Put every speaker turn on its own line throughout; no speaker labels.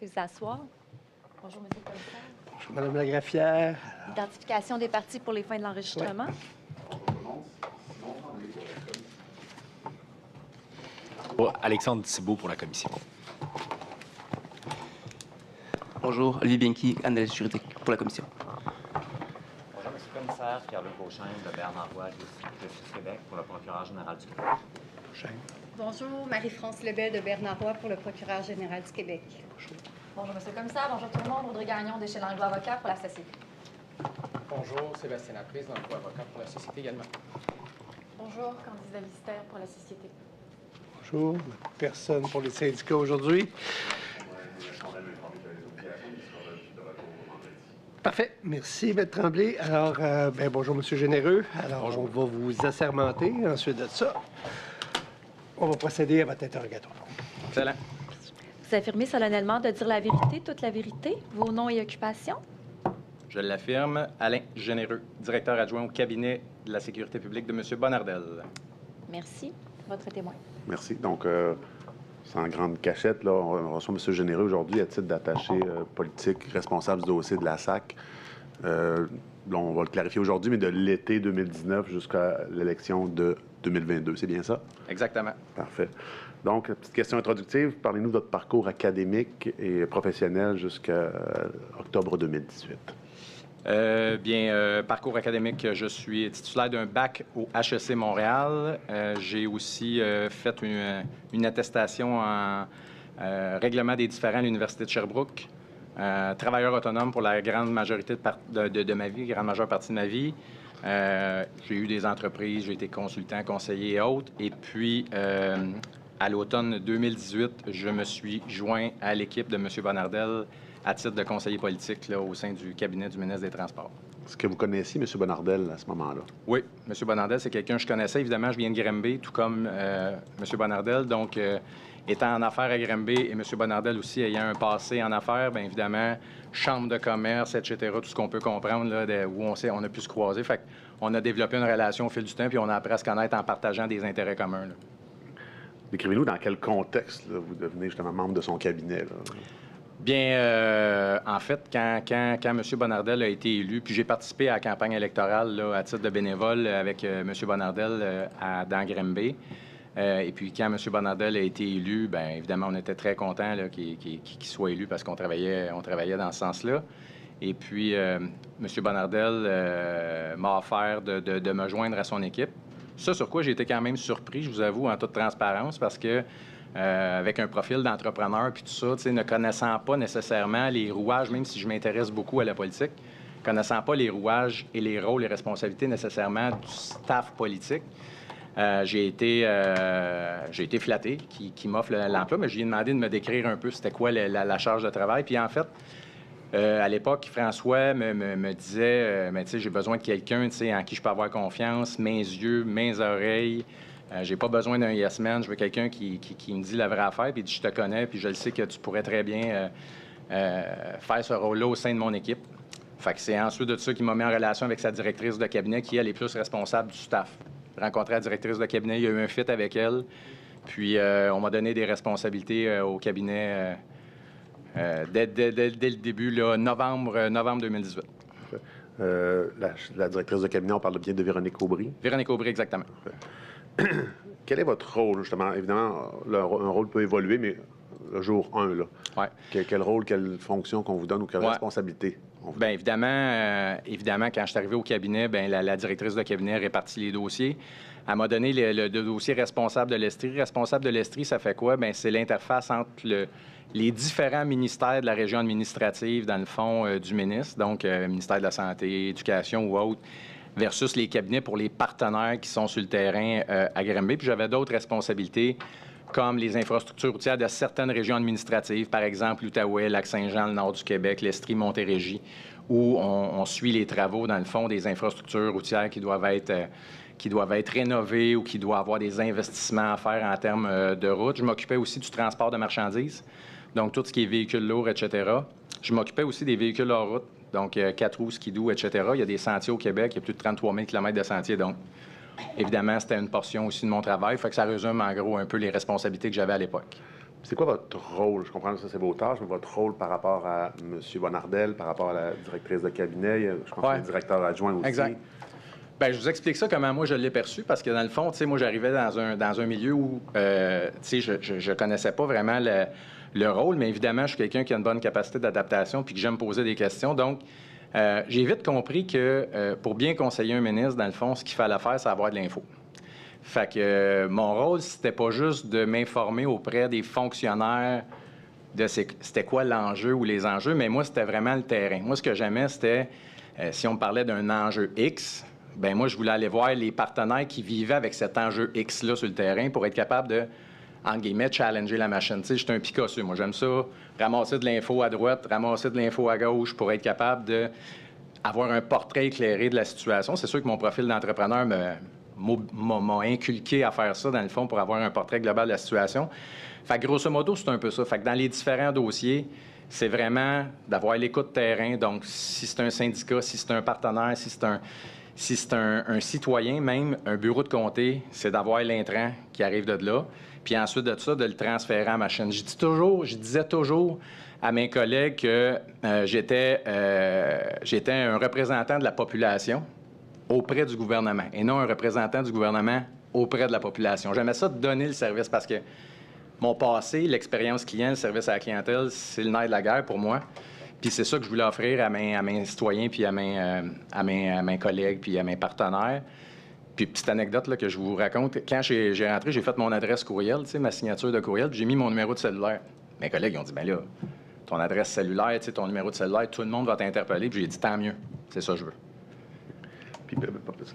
Veuillez vous asseoir. Bonjour, Monsieur le commissaire.
Bonjour, Madame Lagraffière.
Identification des parties pour les fins de l'enregistrement.
Alexandre Thibault pour la commission.
Bonjour, Olivier Bianchi, analyste juridique pour la commission.
Bonjour, Monsieur le commissaire, Pierre-Luc Beauchesne de Bernard Roy, Justice Québec, pour le procureur général du Québec.
Bonjour, Marie-France Lebel de Bernard Roy pour le procureur général du Québec.
Bonjour, Monsieur le commissaire. Bonjour tout le monde. Audrey Gagnon de chez Langlois Avocat pour la société.
Bonjour, Sébastien Laprise, Langlois Avocat pour la société également.
Bonjour, Candice Dallister pour la société.
Bonjour. Personne pour les syndicats aujourd'hui. Parfait. Merci, Maître Tremblay. Alors, bonjour, Monsieur Généreux. Alors, bonjour. On va vous assermenter. Ensuite de ça, on va procéder à votre interrogatoire.
Excellent.
Vous affirmez solennellement de dire la vérité, toute la vérité, vos noms et occupations?
Je l'affirme, Alain Généreux, directeur adjoint au cabinet de la sécurité publique de M. Bonardel.
Merci. Votre témoin.
Merci. Donc, sans grande cachette, là, on reçoit M. Généreux aujourd'hui à titre d'attaché politique responsable du dossier de la SAC. On va le clarifier aujourd'hui, mais de l'été 2019 jusqu'à l'élection de 2022. C'est bien ça?
Exactement.
Parfait. Donc, petite question introductive. Parlez-nous de votre parcours académique et professionnel jusqu'à octobre 2018.
Parcours académique, je suis titulaire d'un bac au HEC Montréal. J'ai aussi fait une attestation en règlement des différends à l'Université de Sherbrooke. Travailleur autonome pour la grande majorité de ma vie, grande majeure partie de ma vie. J'ai eu des entreprises, j'ai été consultant, conseiller et autres. Et puis, à l'automne 2018, je me suis joint à l'équipe de M. Bonardel à titre de conseiller politique là, au sein du cabinet du ministre des Transports.
Est-ce que vous connaissiez M. Bonardel à ce moment-là?
Oui, M. Bonardel, c'est quelqu'un que je connaissais. Évidemment, je viens de Granby, tout comme M. Bonardel. Donc, étant en affaires à Granby et M. Bonardel aussi ayant un passé en affaires, bien évidemment, chambre de commerce, etc., tout ce qu'on peut comprendre, là, où on a pu se croiser. Fait qu'on a développé une relation au fil du temps, puis on a appris à se connaître en partageant des intérêts communs. Là.
Décrivez-nous dans quel contexte là, vous devenez justement membre de son cabinet. Là.
Bien, en fait, quand M. Bonardel a été élu, puis j'ai participé à la campagne électorale là, à titre de bénévole avec M. Bonardel dans Granby. Et puis, quand M. Bonardel a été élu, bien évidemment, on était très contents qu'il soit élu parce qu'on travaillait dans ce sens-là. Et puis, M. Bonardel m'a offert de me joindre à son équipe. Ça, sur quoi j'ai été quand même surpris, je vous avoue, en toute transparence, parce que avec un profil d'entrepreneur puis tout ça, tu sais, ne connaissant pas nécessairement les rouages, même si je m'intéresse beaucoup à la politique, connaissant pas les rouages et les rôles et responsabilités nécessairement du staff politique, j'ai été flatté qu'il m'offre l'emploi, mais je lui ai demandé de me décrire un peu c'était quoi la charge de travail. Puis en fait, à l'époque, François me disait, mais tu sais, j'ai besoin de quelqu'un, tu sais, en qui je peux avoir confiance, mains yeux, mains oreilles. J'ai pas besoin d'un yes man, je veux quelqu'un qui me dit la vraie affaire, puis je te connais, puis je le sais que tu pourrais très bien faire ce rôle-là au sein de mon équipe. Fait que c'est ensuite de ça qu'il m'a mis en relation avec sa directrice de cabinet, qui, elle, est plus responsable du staff. J'ai rencontré la directrice de cabinet, il y a eu un fit avec elle, puis on m'a donné des responsabilités au cabinet dès le début, là, novembre 2018.
La directrice de cabinet, on parle bien de Véronique Aubry.
Véronique Aubry, exactement.
Quel est votre rôle, justement? Évidemment, un rôle peut évoluer, mais le jour 1, là.
Ouais.
Quel rôle, quelle fonction qu'on vous donne ou quelle responsabilité on vous donne?
Bien, évidemment, quand je suis arrivé au cabinet, bien, la directrice de cabinet répartit les dossiers. Elle m'a donné le dossier responsable de l'Estrie. Responsable de l'Estrie, ça fait quoi? Bien, c'est l'interface entre les différents ministères de la région administrative, dans le fond, du ministre, donc ministère de la Santé, Éducation ou autre, versus les cabinets pour les partenaires qui sont sur le terrain à Granby. Puis j'avais d'autres responsabilités, comme les infrastructures routières de certaines régions administratives, par exemple l'Outaouais, Lac-Saint-Jean, le nord du Québec, l'Estrie, Montérégie, où on suit les travaux, dans le fond, des infrastructures routières qui doivent être rénovées ou qui doivent avoir des investissements à faire en termes de route. Je m'occupais aussi du transport de marchandises, donc tout ce qui est véhicules lourds, etc. Je m'occupais aussi des véhicules hors route, donc 4 roues, skidoo, etc. Il y a des sentiers au Québec, il y a plus de 33 000 km de sentiers, donc évidemment, c'était une portion aussi de mon travail. Fait que ça résume en gros un peu les responsabilités que j'avais à l'époque.
C'est quoi votre rôle? Je comprends que ça, c'est vos tâches, mais votre rôle par rapport à M. Bonardel, par rapport à la directrice de cabinet, je pense que le directeur adjoint aussi.
Exact. Bien, je vous explique ça comment moi je l'ai perçu, parce que dans le fond, tu sais, moi j'arrivais dans un milieu où, tu sais, je connaissais pas vraiment le rôle, mais évidemment, je suis quelqu'un qui a une bonne capacité d'adaptation puis que j'aime poser des questions. Donc, j'ai vite compris que pour bien conseiller un ministre, dans le fond, ce qu'il fallait faire, c'est avoir de l'info. Fait que mon rôle, c'était pas juste de m'informer auprès des fonctionnaires de c'était quoi l'enjeu ou les enjeux, mais moi, c'était vraiment le terrain. Moi, ce que j'aimais, c'était, si on me parlait d'un enjeu X, bien, moi, je voulais aller voir les partenaires qui vivaient avec cet enjeu X-là sur le terrain pour être capable de, entre guillemets, challenger la machine. Tu sais, j'étais un picasseux. Moi, j'aime ça, ramasser de l'info à droite, ramasser de l'info à gauche pour être capable d'avoir un portrait éclairé de la situation. C'est sûr que mon profil d'entrepreneur m'a inculqué à faire ça, dans le fond, pour avoir un portrait global de la situation. Fait que, grosso modo, c'est un peu ça. Fait que dans les différents dossiers, c'est vraiment d'avoir l'écoute terrain. Donc, si c'est un syndicat, si c'est un partenaire, si c'est un citoyen, même un bureau de comté, c'est d'avoir l'intrant qui arrive de là. Puis ensuite de ça, de le transférer à ma chaîne. Je disais toujours à mes collègues que j'étais un représentant de la population auprès du gouvernement et non un représentant du gouvernement auprès de la population. J'aimais ça de donner le service parce que mon passé, l'expérience client, le service à la clientèle, c'est le nerf de la guerre pour moi. Puis c'est ça que je voulais offrir à mes citoyens, puis à mes collègues, puis à mes partenaires. Puis petite anecdote là, que je vous raconte, quand j'ai rentré, j'ai fait mon adresse courriel, tu sais, ma signature de courriel, puis j'ai mis mon numéro de cellulaire. Mes collègues ont dit, bien là, ton adresse cellulaire, tu sais, ton numéro de cellulaire, tout le monde va t'interpeller. Puis j'ai dit, tant mieux, c'est ça que je veux.
Puis,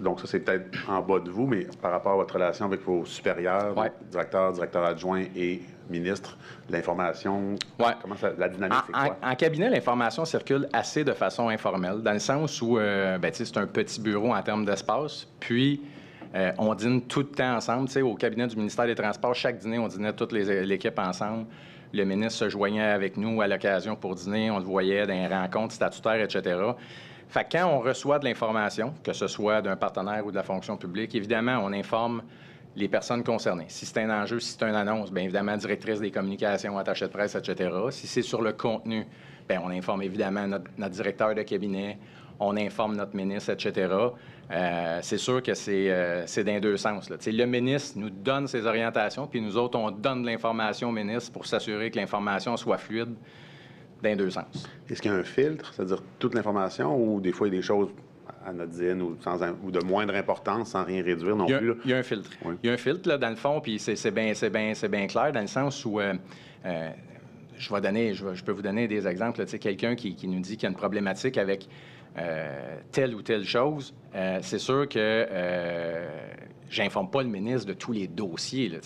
donc ça, c'est peut-être en bas de vous, mais par rapport à votre relation avec vos supérieurs, directeur adjoint et ministre, l'information, comment ça, la dynamique, c'est quoi?
En cabinet, l'information circule assez de façon informelle, dans le sens où c'est un petit bureau en termes d'espace, puis on dîne tout le temps ensemble. Au cabinet du ministère des Transports, chaque dîner, on dînait toute l'équipe ensemble. Le ministre se joignait avec nous à l'occasion pour dîner, on le voyait dans les rencontres statutaires, etc. Fait que quand on reçoit de l'information, que ce soit d'un partenaire ou de la fonction publique, évidemment, on informe les personnes concernées. Si c'est un enjeu, si c'est une annonce, bien évidemment, directrice des communications, attachée de presse, etc. Si c'est sur le contenu, bien, on informe évidemment notre directeur de cabinet, on informe notre ministre, etc. C'est sûr que c'est dans les deux sens. Là. Le ministre nous donne ses orientations, puis nous autres, on donne de l'information au ministre pour s'assurer que l'information soit fluide dans les deux sens.
Est-ce qu'il y a un filtre, c'est-à-dire toute l'information, ou des fois, il y a des choses anodines ou de moindre importance, sans rien réduire non plus?
Il y a un filtre. Oui. Il y a un filtre, là, dans le fond, puis c'est bien clair, dans le sens où je peux vous donner des exemples. Quelqu'un qui nous dit qu'il y a une problématique avec telle ou telle chose, c'est sûr que j'informe pas le ministre de tous les dossiers. Là,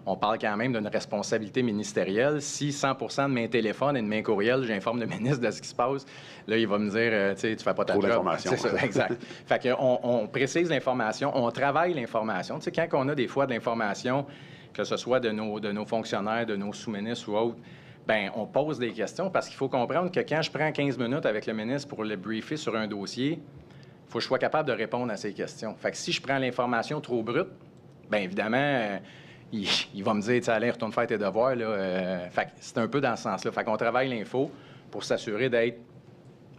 on parle quand même d'une responsabilité ministérielle. Si 100 de mes téléphones et de mes courriels, j'informe le ministre de ce qui se passe, là, il va me dire, tu fais pas ta job. C'est ça, exact. Fait qu'on précise l'information, on travaille l'information. Tu sais, quand on a des fois de l'information, que ce soit de nos fonctionnaires, de nos sous-ministres ou autres, bien, on pose des questions parce qu'il faut comprendre que quand je prends 15 minutes avec le ministre pour le briefer sur un dossier, il faut que je sois capable de répondre à ces questions. Fait que si je prends l'information trop brute, bien évidemment, il va me dire, Alain, retourne faire tes devoirs. Là. Fait que c'est un peu dans ce sens-là. Fait qu'on travaille l'info pour s'assurer d'être,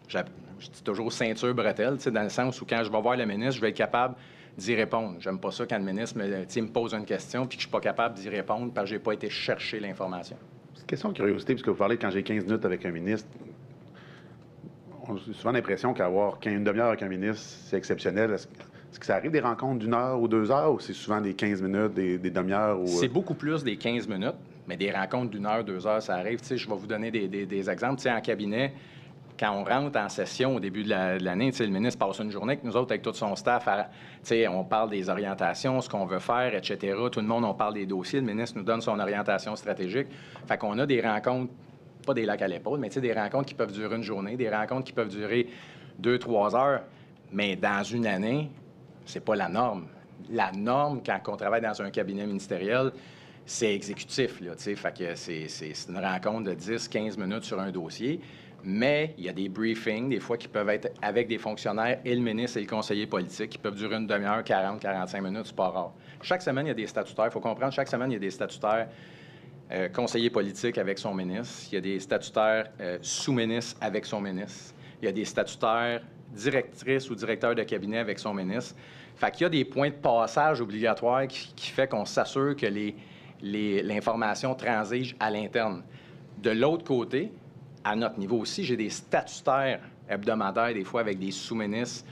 je dis toujours ceinture bretelle, dans le sens où quand je vais voir le ministre, je vais être capable d'y répondre. J'aime pas ça quand le ministre me pose une question puis que je suis pas capable d'y répondre parce que j'ai pas été chercher l'information.
C'est une question de curiosité, parce que vous parlez quand j'ai 15 minutes avec un ministre. On a souvent l'impression qu'avoir une demi-heure avec un ministre, c'est exceptionnel. Est-ce que ça arrive des rencontres d'une heure ou 2 heures, ou c'est souvent des 15 minutes, des demi-heures?
C'est beaucoup plus des 15 minutes, mais des rencontres d'une heure, 2 heures, ça arrive. Je vais vous donner des exemples. En cabinet, quand on rentre en session au début de l'année, le ministre passe une journée avec nous autres, avec tout son staff. On parle des orientations, ce qu'on veut faire, etc. Tout le monde, on parle des dossiers. Le ministre nous donne son orientation stratégique. Fait qu'on a des rencontres, pas des lacs à l'épaule, mais des rencontres qui peuvent durer une journée, des rencontres qui peuvent durer 2-3 heures. Mais dans une année, c'est pas la norme. La norme, quand on travaille dans un cabinet ministériel, c'est exécutif. Là, fait que c'est une rencontre de 10-15 minutes sur un dossier. Mais il y a des briefings, des fois, qui peuvent être avec des fonctionnaires et le ministre et le conseiller politique, qui peuvent durer une demi-heure, 40-45 minutes, c'est pas rare. Chaque semaine, il y a des statutaires. Il faut comprendre, chaque semaine, il y a des statutaires conseillers politiques avec son ministre, il y a des statutaires sous-ministres avec son ministre, il y a des statutaires directrices ou directeurs de cabinet avec son ministre. Fait qu'il y a des points de passage obligatoires qui fait qu'on s'assure que l'information transige à l'interne. De l'autre côté, à notre niveau aussi, j'ai des statutaires hebdomadaires, des fois avec des sous-ministres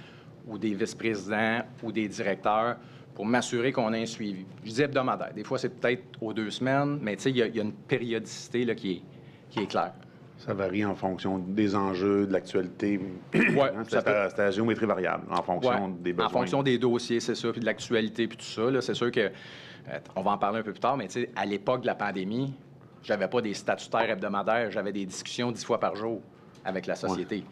ou des vice-présidents ou des directeurs pour m'assurer qu'on a un suivi. Je dis hebdomadaire. Des fois, c'est peut-être aux 2 semaines, mais tu sais, il y a une périodicité là, qui est claire.
Ça varie en fonction des enjeux, de l'actualité.
Ouais,
c'est la géométrie variable, en fonction des besoins.
En fonction des dossiers, c'est ça, puis de l'actualité, puis tout ça. Là, c'est sûr que, on va en parler un peu plus tard, mais tu sais, à l'époque de la pandémie, j'avais pas des statutaires hebdomadaires, j'avais des discussions 10 fois par jour avec la société.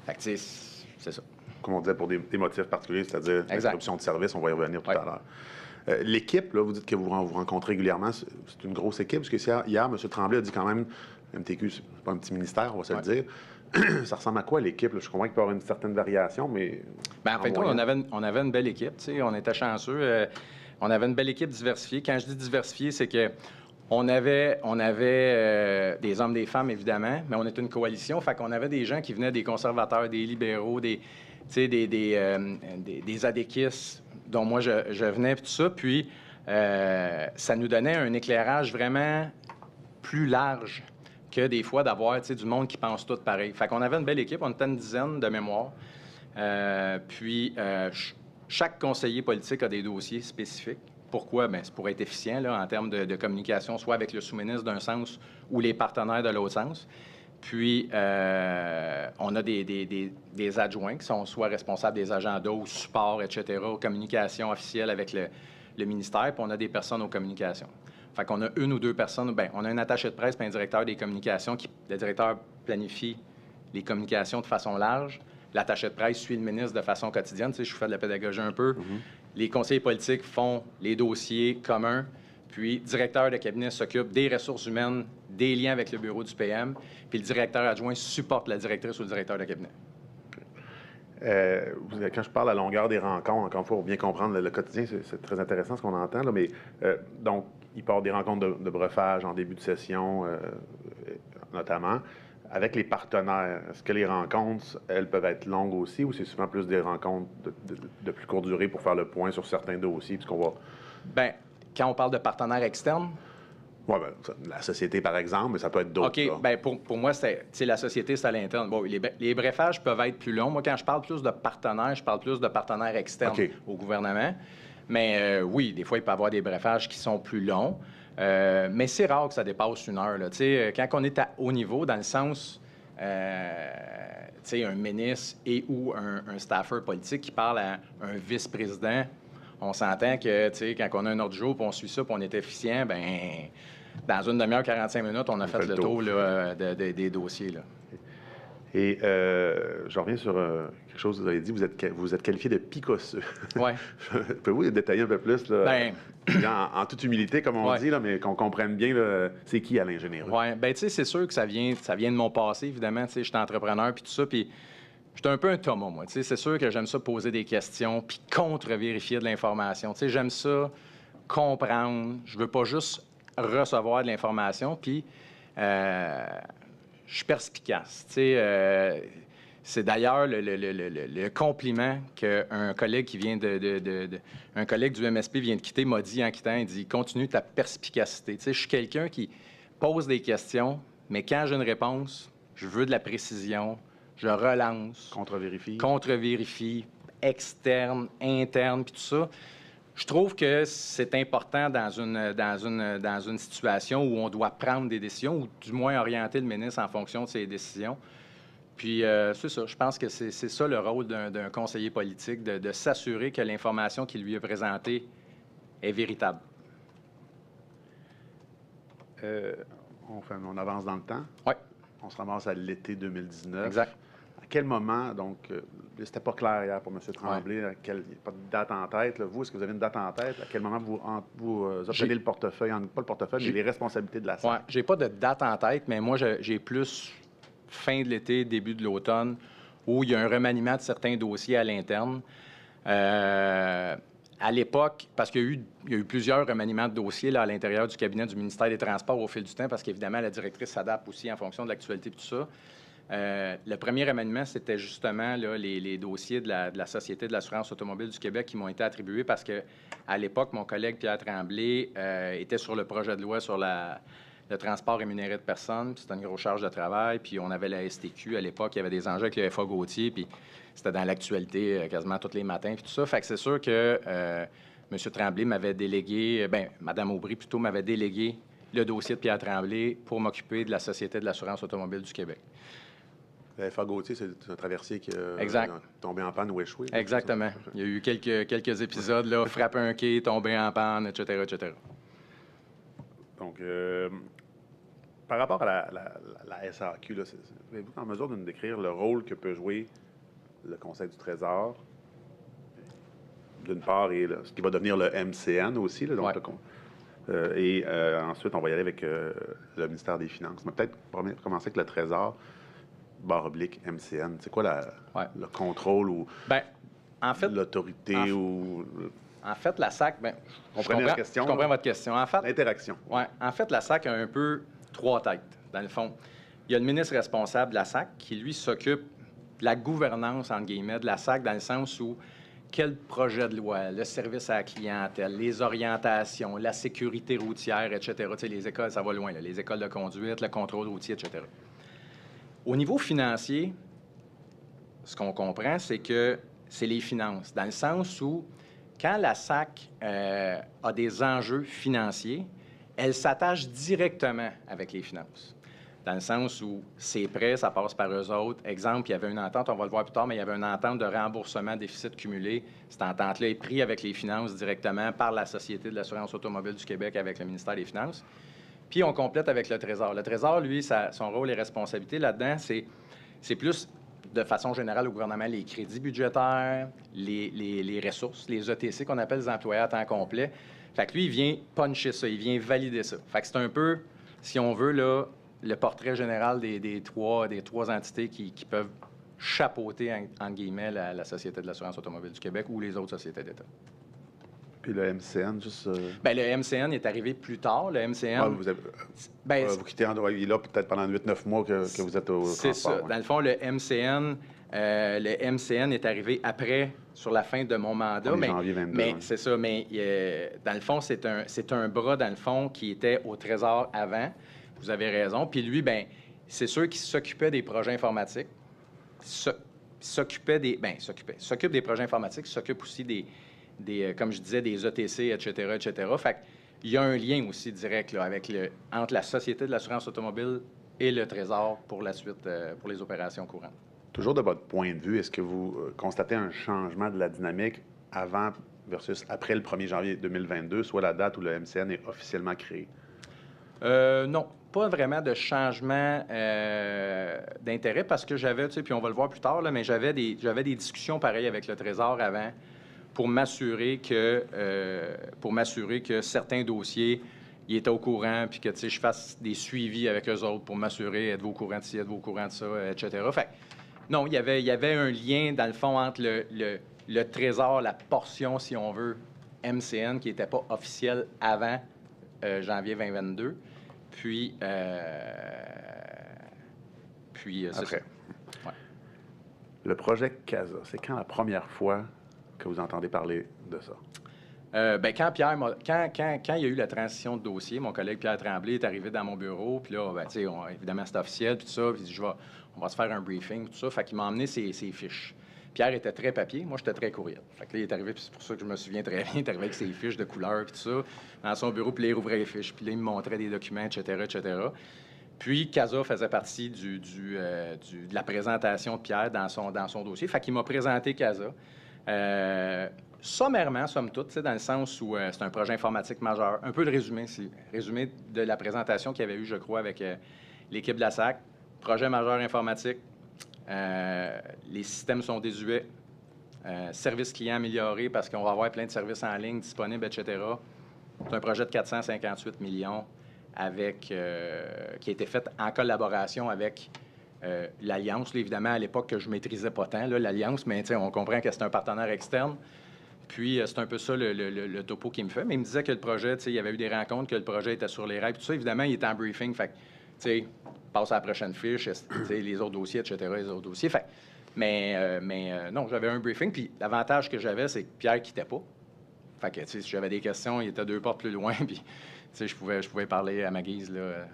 Fait que tu sais, c'est ça.
Comme on disait, pour des motifs particuliers, c'est-à-dire l'interruption de service, on va y revenir tout à l'heure. L'équipe, là, vous dites que vous rencontrez régulièrement, c'est une grosse équipe, parce que hier, M. Tremblay a dit quand même, MTQ, c'est pas un petit ministère, on va se le dire. Ça ressemble à quoi, l'équipe? Je comprends qu'il peut y avoir une certaine variation, mais...
Bien, en fait, on avait une belle équipe, tu sais, on était chanceux. On avait une belle équipe diversifiée. Quand je dis diversifiée, c'est que on avait des hommes, des femmes, évidemment, mais on était une coalition, fait qu'on avait des gens qui venaient des conservateurs, des libéraux, des adéquistes, dont moi, je venais, puis tout ça. Puis, ça nous donnait un éclairage vraiment plus large que des fois d'avoir du monde qui pense tout pareil. Fait qu'on avait une belle équipe, on était une dizaine de mémoire. Chaque conseiller politique a des dossiers spécifiques. Pourquoi? Bien, c'est pour être efficient là, en termes de communication, soit avec le sous-ministre d'un sens ou les partenaires de l'autre sens. Puis, on a des adjoints qui sont soit responsables des agendas ou support, etc., aux communications officielles avec le ministère, puis on a des personnes aux communications. Fait qu'on a une ou deux personnes, bien, on a un attaché de presse et un directeur des communications le directeur planifie les communications de façon large. L'attaché de presse suit le ministre de façon quotidienne. Tu sais, je fais de la pédagogie un peu. Les conseillers politiques font les dossiers communs. Puis, le directeur de cabinet s'occupe des ressources humaines, des liens avec le bureau du PM. Puis, le directeur adjoint supporte la directrice ou le directeur de cabinet.
Quand je parle à longueur des rencontres, encore une fois, pour bien comprendre le quotidien, c'est très intéressant ce qu'on entend. Là, mais donc, il part des rencontres de breufage en début de session, notamment. Avec les partenaires, est-ce que les rencontres, elles peuvent être longues aussi ou c'est souvent plus des rencontres de plus courte durée pour faire le point sur certains dossiers? Puisqu'on va...
Bien, quand on parle de partenaires externes...
Oui, bien, la société, par exemple, mais ça peut être d'autres.
OK, bien, pour moi, la société, c'est à l'interne. Bon, les briefages peuvent être plus longs. Moi, quand je parle plus de partenaires, je parle plus de partenaires externes au gouvernement. Mais oui, des fois, il peut y avoir des briefages qui sont plus longs. Mais c'est rare que ça dépasse 1 heure. Là. Quand on est à haut niveau, dans le sens, un ministre et ou un staffer politique qui parle à un vice-président, on s'entend que quand on a un ordre du jour, puis on suit ça, puis on est efficient, bien, dans une demi-heure, 45 minutes, on a fait le tour là, des dossiers. Là.
Et je reviens sur quelque chose que vous avez dit, vous êtes qualifié de picosseux. Oui. Pouvez-vous détailler un peu plus, là, en toute humilité, comme on dit, là, mais qu'on comprenne bien, c'est qui Alain Généreux? Oui, bien, tu sais, c'est sûr que ça vient de mon passé, évidemment. Tu sais, j'étais entrepreneur, puis tout ça, puis j'étais un peu un Thomas, moi. Tu sais, c'est sûr que j'aime ça poser des questions, puis contre-vérifier de l'information. Tu sais, j'aime ça comprendre. Je veux pas juste recevoir de l'information, puis... je suis perspicace. Tu sais, c'est d'ailleurs le compliment qu'un collègue qui vient un collègue du MSP vient de quitter m'a dit en quittant, il dit « Continue ta perspicacité ». Tu sais, je suis quelqu'un qui pose des questions, mais quand j'ai une réponse, je veux de la précision, je relance. Contre-vérifie, externe, interne, puis tout ça. Je trouve que c'est important dans une situation où on doit prendre des décisions, ou du moins orienter le ministre en fonction de ses décisions. Puis, c'est ça. Je pense que c'est ça le rôle d'un conseiller politique, de s'assurer que l'information qui lui est présentée est véritable. On avance dans le temps.
Oui.
On se ramasse à l'été 2019.
Exact.
À quel moment, donc, c'était pas clair hier pour M. Tremblay, il n'y a pas de date en tête. Là. Vous, est-ce que vous avez une date en tête? À quel moment vous obtenez le portefeuille, pas le portefeuille, mais les responsabilités de la SAC?
Oui, j'ai pas de date en tête, mais moi, j'ai plus fin de l'été, début de l'automne, où il y a un remaniement de certains dossiers à l'interne. à l'époque, parce qu'il y a eu plusieurs remaniements de dossiers là, à l'intérieur du cabinet du ministère des Transports au fil du temps, parce qu'évidemment, la directrice s'adapte aussi en fonction de l'actualité et tout ça. Le premier remaniement, c'était justement là, les dossiers de la Société de l'assurance automobile du Québec qui m'ont été attribués parce que à l'époque, mon collègue Pierre Tremblay était sur le projet de loi sur le transport rémunéré de personnes. C'était une grosse charge de travail. Puis on avait la STQ à l'époque. Il y avait des enjeux avec le FA Gauthier. Puis c'était dans l'actualité quasiment tous les matins. Puis tout ça. Fait que c'est sûr que M. Tremblay m'avait délégué, Mme Aubry plutôt m'avait délégué le dossier de Pierre Tremblay pour m'occuper de la Société de l'assurance automobile du Québec.
Le FA Gauthier, c'est un traversier qui
Exact.
est tombé en panne ou échoué.
Exactement. Il y a eu quelques épisodes, là, frapper un quai, tomber en panne, etc., etc.
Donc, par rapport à la SAQ, là, êtes-vous en mesure de nous décrire le rôle que peut jouer le Conseil du Trésor, d'une part, et ce qui va devenir le MCN aussi, là, donc, ensuite, on va y aller avec le ministère des Finances. Mais peut-être commencer avec le Trésor, /MCN. C'est quoi le contrôle ou
en fait,
l'autorité ou...
En fait, la SAC, je comprends votre question. En fait,
l'interaction.
Oui. En fait, la SAC a un peu 3 têtes, dans le fond. Il y a le ministre responsable de la SAC qui, lui, s'occupe de la gouvernance, entre guillemets, de la SAC, dans le sens où quel projet de loi, le service à la clientèle, les orientations, la sécurité routière, etc. Tu sais, les écoles, ça va loin, là, les écoles de conduite, le contrôle routier, etc. Au niveau financier, ce qu'on comprend, c'est que c'est les finances, dans le sens où, quand la SAC a des enjeux financiers, elle s'attache directement avec les finances. Dans le sens où c'est prêt, ça passe par eux autres. Exemple, il y avait une entente, on va le voir plus tard, mais il y avait une entente de remboursement déficit cumulé. Cette entente-là est prise avec les finances directement par la Société de l'assurance automobile du Québec avec le ministère des Finances. Puis on complète avec le Trésor. Le Trésor, lui, son rôle et responsabilité là-dedans, c'est plus, de façon générale, au gouvernement, les crédits budgétaires, les ressources, les ETC qu'on appelle les employés à temps complet. Fait que lui, il vient puncher ça, il vient valider ça. Fait que c'est un peu, si on veut, là, le portrait général des trois entités qui peuvent chapeauter, entre guillemets, la Société de l'assurance automobile du Québec ou les autres sociétés d'État.
Puis le MCN, juste...
le MCN est arrivé plus tard. Le MCN...
vous quittez Android, là, peut-être pendant 8-9 mois que vous êtes au transport.
C'est ça. Dans le fond, le MCN est arrivé après, sur la fin de mon mandat.
Janvier 22.
Mais c'est ça. Mais dans le fond, c'est un bras, dans le fond, qui était au Trésor avant. Vous avez raison. Puis lui, c'est sûr qu'il s'occupait des projets informatiques. S'occupe des projets informatiques, s'occupe aussi des, comme je disais, des ETC, etc., etc. Fait qu'il y a un lien aussi direct là, entre la Société de l'assurance automobile et le Trésor pour la suite, pour les opérations courantes.
Toujours de votre point de vue, est-ce que vous constatez un changement de la dynamique avant versus après le 1er janvier 2022, soit la date où le MCN est officiellement créé?
Non, pas vraiment de changement d'intérêt parce que j'avais, puis on va le voir plus tard, là, mais j'avais des discussions pareilles avec le Trésor avant pour m'assurer que certains dossiers, ils étaient au courant, puis que je fasse des suivis avec eux autres pour m'assurer, êtes-vous au courant de ci, êtes-vous au courant de ça, etc. Fait non, il y avait un lien, dans le fond, entre le Trésor, la portion, si on veut, MCN, qui n'était pas officielle avant janvier 2022, puis c'est ça. Ouais.
Le projet CASA, c'est quand la première fois que vous entendez parler de ça?
Quand il y a eu la transition de dossier, mon collègue Pierre Tremblay est arrivé dans mon bureau, puis là, évidemment, c'est officiel, puis tout ça, puis il dit, on va se faire un briefing, tout ça. Fait qu'il m'a emmené ses fiches. Pierre était très papier, moi, j'étais très courriel. Fait que là, il est arrivé, puis c'est pour ça que je me souviens très bien, il est arrivé avec ses fiches de couleur, puis tout ça, dans son bureau, puis là, il rouvrait les fiches, puis là, il me montrait des documents, etc., etc. Puis, CASA faisait partie de la présentation de Pierre dans son dossier. Fait qu'il m'a présenté CASA. Sommairement, somme toute, dans le sens où c'est un projet informatique majeur. Un peu de résumé de la présentation qu'il y avait eu, je crois, avec l'équipe de la SAC. Projet majeur informatique. Les systèmes sont désuets. Service client amélioré parce qu'on va avoir plein de services en ligne disponibles, etc. C'est un projet de 458 millions qui a été fait en collaboration avec l'Alliance. Là, évidemment, à l'époque, que je ne maîtrisais pas tant l'Alliance, mais on comprend que c'est un partenaire externe. Puis, c'est un peu ça le topo qu'il me fait. Mais il me disait que le projet, tu sais, il y avait eu des rencontres, que le projet était sur les rails. Puis tout ça, évidemment, il était en briefing. Fait que, tu sais, passe à la prochaine fiche, tu sais, les autres dossiers, etc., les autres dossiers. Fait non, j'avais un briefing. Puis l'avantage que j'avais, c'est que Pierre quittait pas. Fait que, tu sais, si j'avais des questions, il était 2 portes plus loin. Puis, tu sais, je pouvais parler à ma guise, là.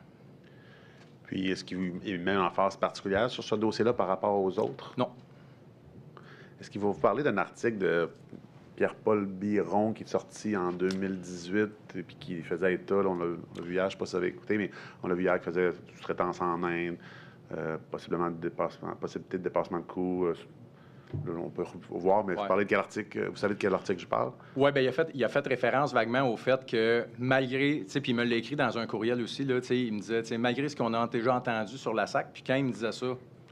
Puis, est-ce qu'il met une emphase particulière sur ce dossier-là par rapport aux autres?
Non.
Est-ce qu'il va vous parler d'un article de Pierre-Paul Biron qui est sorti en 2018 et puis qui faisait état, là, on l'a vu hier, je ne sais pas si vous avez écouté, mais on l'a vu hier, qui faisait sous-traitance en Inde, possibilité de dépassement de coûts. Là, on peut voir, mais vous parlez de quel article, vous savez de quel article je parle?
Oui, bien, il a fait référence vaguement au fait que malgré, tu sais, puis il me l'a écrit dans un courriel aussi, là, tu sais, il me disait, tu sais, malgré ce qu'on a déjà entendu sur la SAC, puis quand il me disait ça,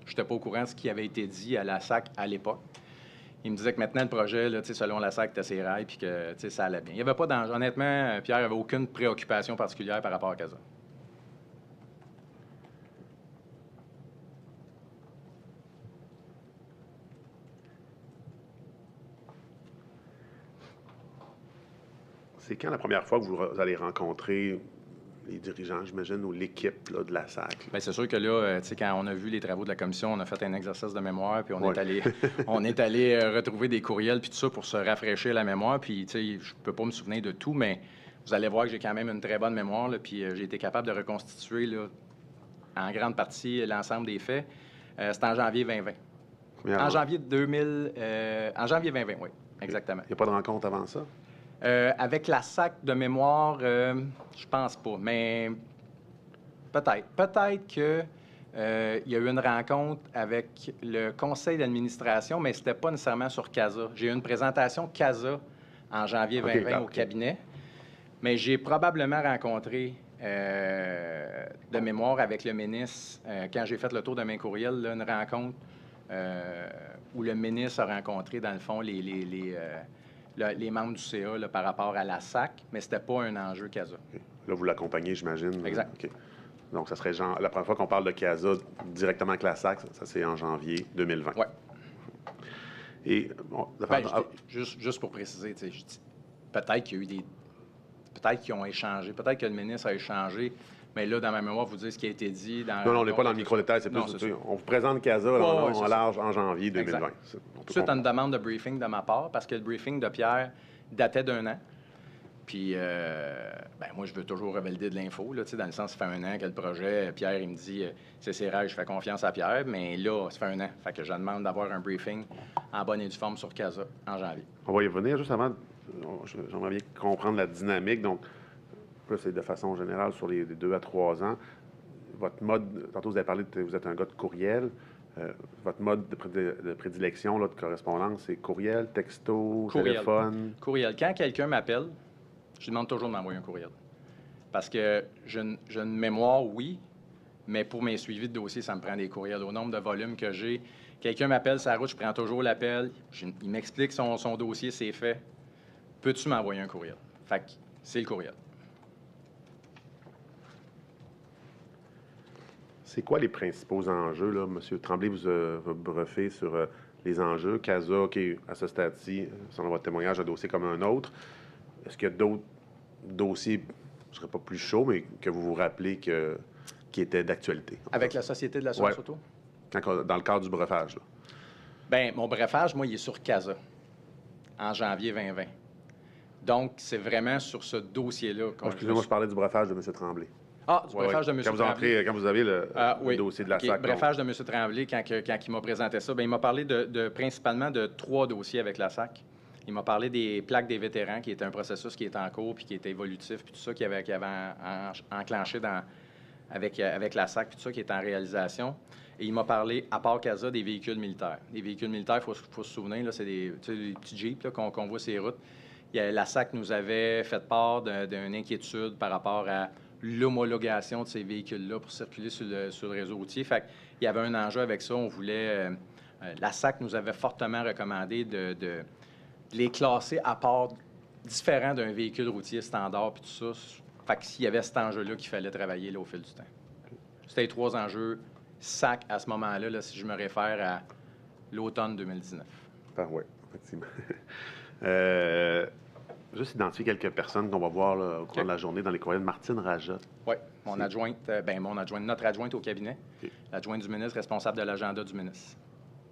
je n'étais pas au courant de ce qui avait été dit à la SAC à l'époque. Il me disait que maintenant, le projet, là, selon la SAC, était ses rails, puis que ça allait bien. Il n'y avait pas d'enjeu. Honnêtement, Pierre n'avait aucune préoccupation particulière par rapport à CASA.
C'est quand la première fois que vous allez rencontrer les dirigeants, j'imagine, ou l'équipe là, de la SAC?
Bien, c'est sûr que là, tu sais, quand on a vu les travaux de la commission, on a fait un exercice de mémoire, puis on est allé retrouver des courriels, puis tout ça, pour se rafraîchir la mémoire. Puis, tu sais, je peux pas me souvenir de tout, mais vous allez voir que j'ai quand même une très bonne mémoire, là, puis j'ai été capable de reconstituer, là, en grande partie, l'ensemble des faits. C'était en janvier 2020. En janvier 2020, oui, exactement.
Il n'y a pas de rencontre avant ça?
Avec la SAC de mémoire, je pense pas, mais peut-être. Peut-être qu'il y a eu une rencontre avec le conseil d'administration, mais c'était pas nécessairement sur CASA. J'ai eu une présentation CASA en janvier 2020 au cabinet, mais j'ai probablement rencontré de mémoire avec le ministre, quand j'ai fait le tour de mes courriels, là, une rencontre où le ministre a rencontré, dans le fond, les membres du CA là, par rapport à la SAC, mais c'était pas un enjeu CASA.
Okay. Là, vous l'accompagnez, j'imagine.
Exact.
Okay. Donc, ça serait la première fois qu'on parle de CASA directement avec la SAC, ça c'est en janvier 2020.
Oui.
Et, bon,
juste pour préciser, je dis, peut-être qu'il y a eu peut-être qu'ils ont échangé, peut-être que le ministre a échangé, mais là, dans ma mémoire, vous dites ce qui a été dit.
Non, on n'est pas dans le micro-détail, c'est plus... On vous présente CASA en large en janvier 2020.
Suite à une demande de briefing de ma part, parce que le briefing de Pierre datait d'1 an. Puis, moi, je veux toujours revalider de l'info, là, dans le sens, ça fait 1 an que le projet, Pierre, il me dit, c'est ses rêves, je fais confiance à Pierre, mais là, ça fait 1 an. Fait que je demande d'avoir un briefing en bonne et due forme sur CASA en janvier.
On va y revenir juste avant. J'aimerais bien comprendre la dynamique. Donc, là, c'est de façon générale sur les 2 à 3 ans. Votre mode, tantôt vous avez parlé que vous êtes un gars de courriel. Votre mode de prédilection, là, de correspondance, c'est courriel, texto, téléphone?
Courriel. Quand quelqu'un m'appelle, je lui demande toujours de m'envoyer un courriel. Parce que j'ai une mémoire, oui, mais pour mes suivis de dossier, ça me prend des courriels. Au nombre de volumes que j'ai, quelqu'un m'appelle sur la route, je prends toujours l'appel, il m'explique son dossier, c'est fait. Peux-tu m'envoyer un courriel? Fait que c'est le courriel.
C'est quoi les principaux enjeux, là? M. Tremblay vous a bruffé sur les enjeux. CASA, OK, à ce stade-ci, selon votre témoignage, un dossier comme un autre. Est-ce qu'il y a d'autres dossiers, je ne serais pas plus chaud, mais que vous vous rappelez qui étaient d'actualité?
Avec la Société de l'assurance auto?
Dans le cadre du bruffage, là.
Bien, mon bruffage, moi, il est sur CASA, en janvier 2020. Donc, c'est vraiment sur ce dossier-là qu'on...
Excusez-moi, je parlais du bruffage de M. Tremblay.
Ah, du bruffage de M. Tremblay.
Quand vous avez le dossier de la SAC.
Le bruffage de M. Tremblay, quand il m'a présenté ça, bien, il m'a parlé principalement de 3 dossiers avec la SAC. Il m'a parlé des plaques des vétérans, qui était un processus qui est en cours, puis qui était évolutif, puis tout ça, qui avait enclenché avec la SAC, puis tout ça, qui est en réalisation. Et il m'a parlé, à part CASA, des véhicules militaires. Les véhicules militaires, il faut se souvenir, là, c'est des petits Jeeps là, qu'on voit sur les routes. La SAC nous avait fait part d'une inquiétude par rapport à l'homologation de ces véhicules-là pour circuler sur le réseau routier. Fait qu'il y avait un enjeu avec ça. On voulait... la SAC nous avait fortement recommandé de les classer à part différent d'un véhicule routier standard puis tout ça. Fait qu'il y avait cet enjeu-là qu'il fallait travailler là, au fil du temps. C'était les 3 enjeux SAC à ce moment-là, là, si je me réfère à l'automne 2019.
Ah oui, effectivement. Juste identifier quelques personnes qu'on va voir là, au cours de la journée dans les courriels. Martine Rajot.
Oui, notre adjointe au cabinet, l'adjointe du ministre responsable de l'agenda du ministre.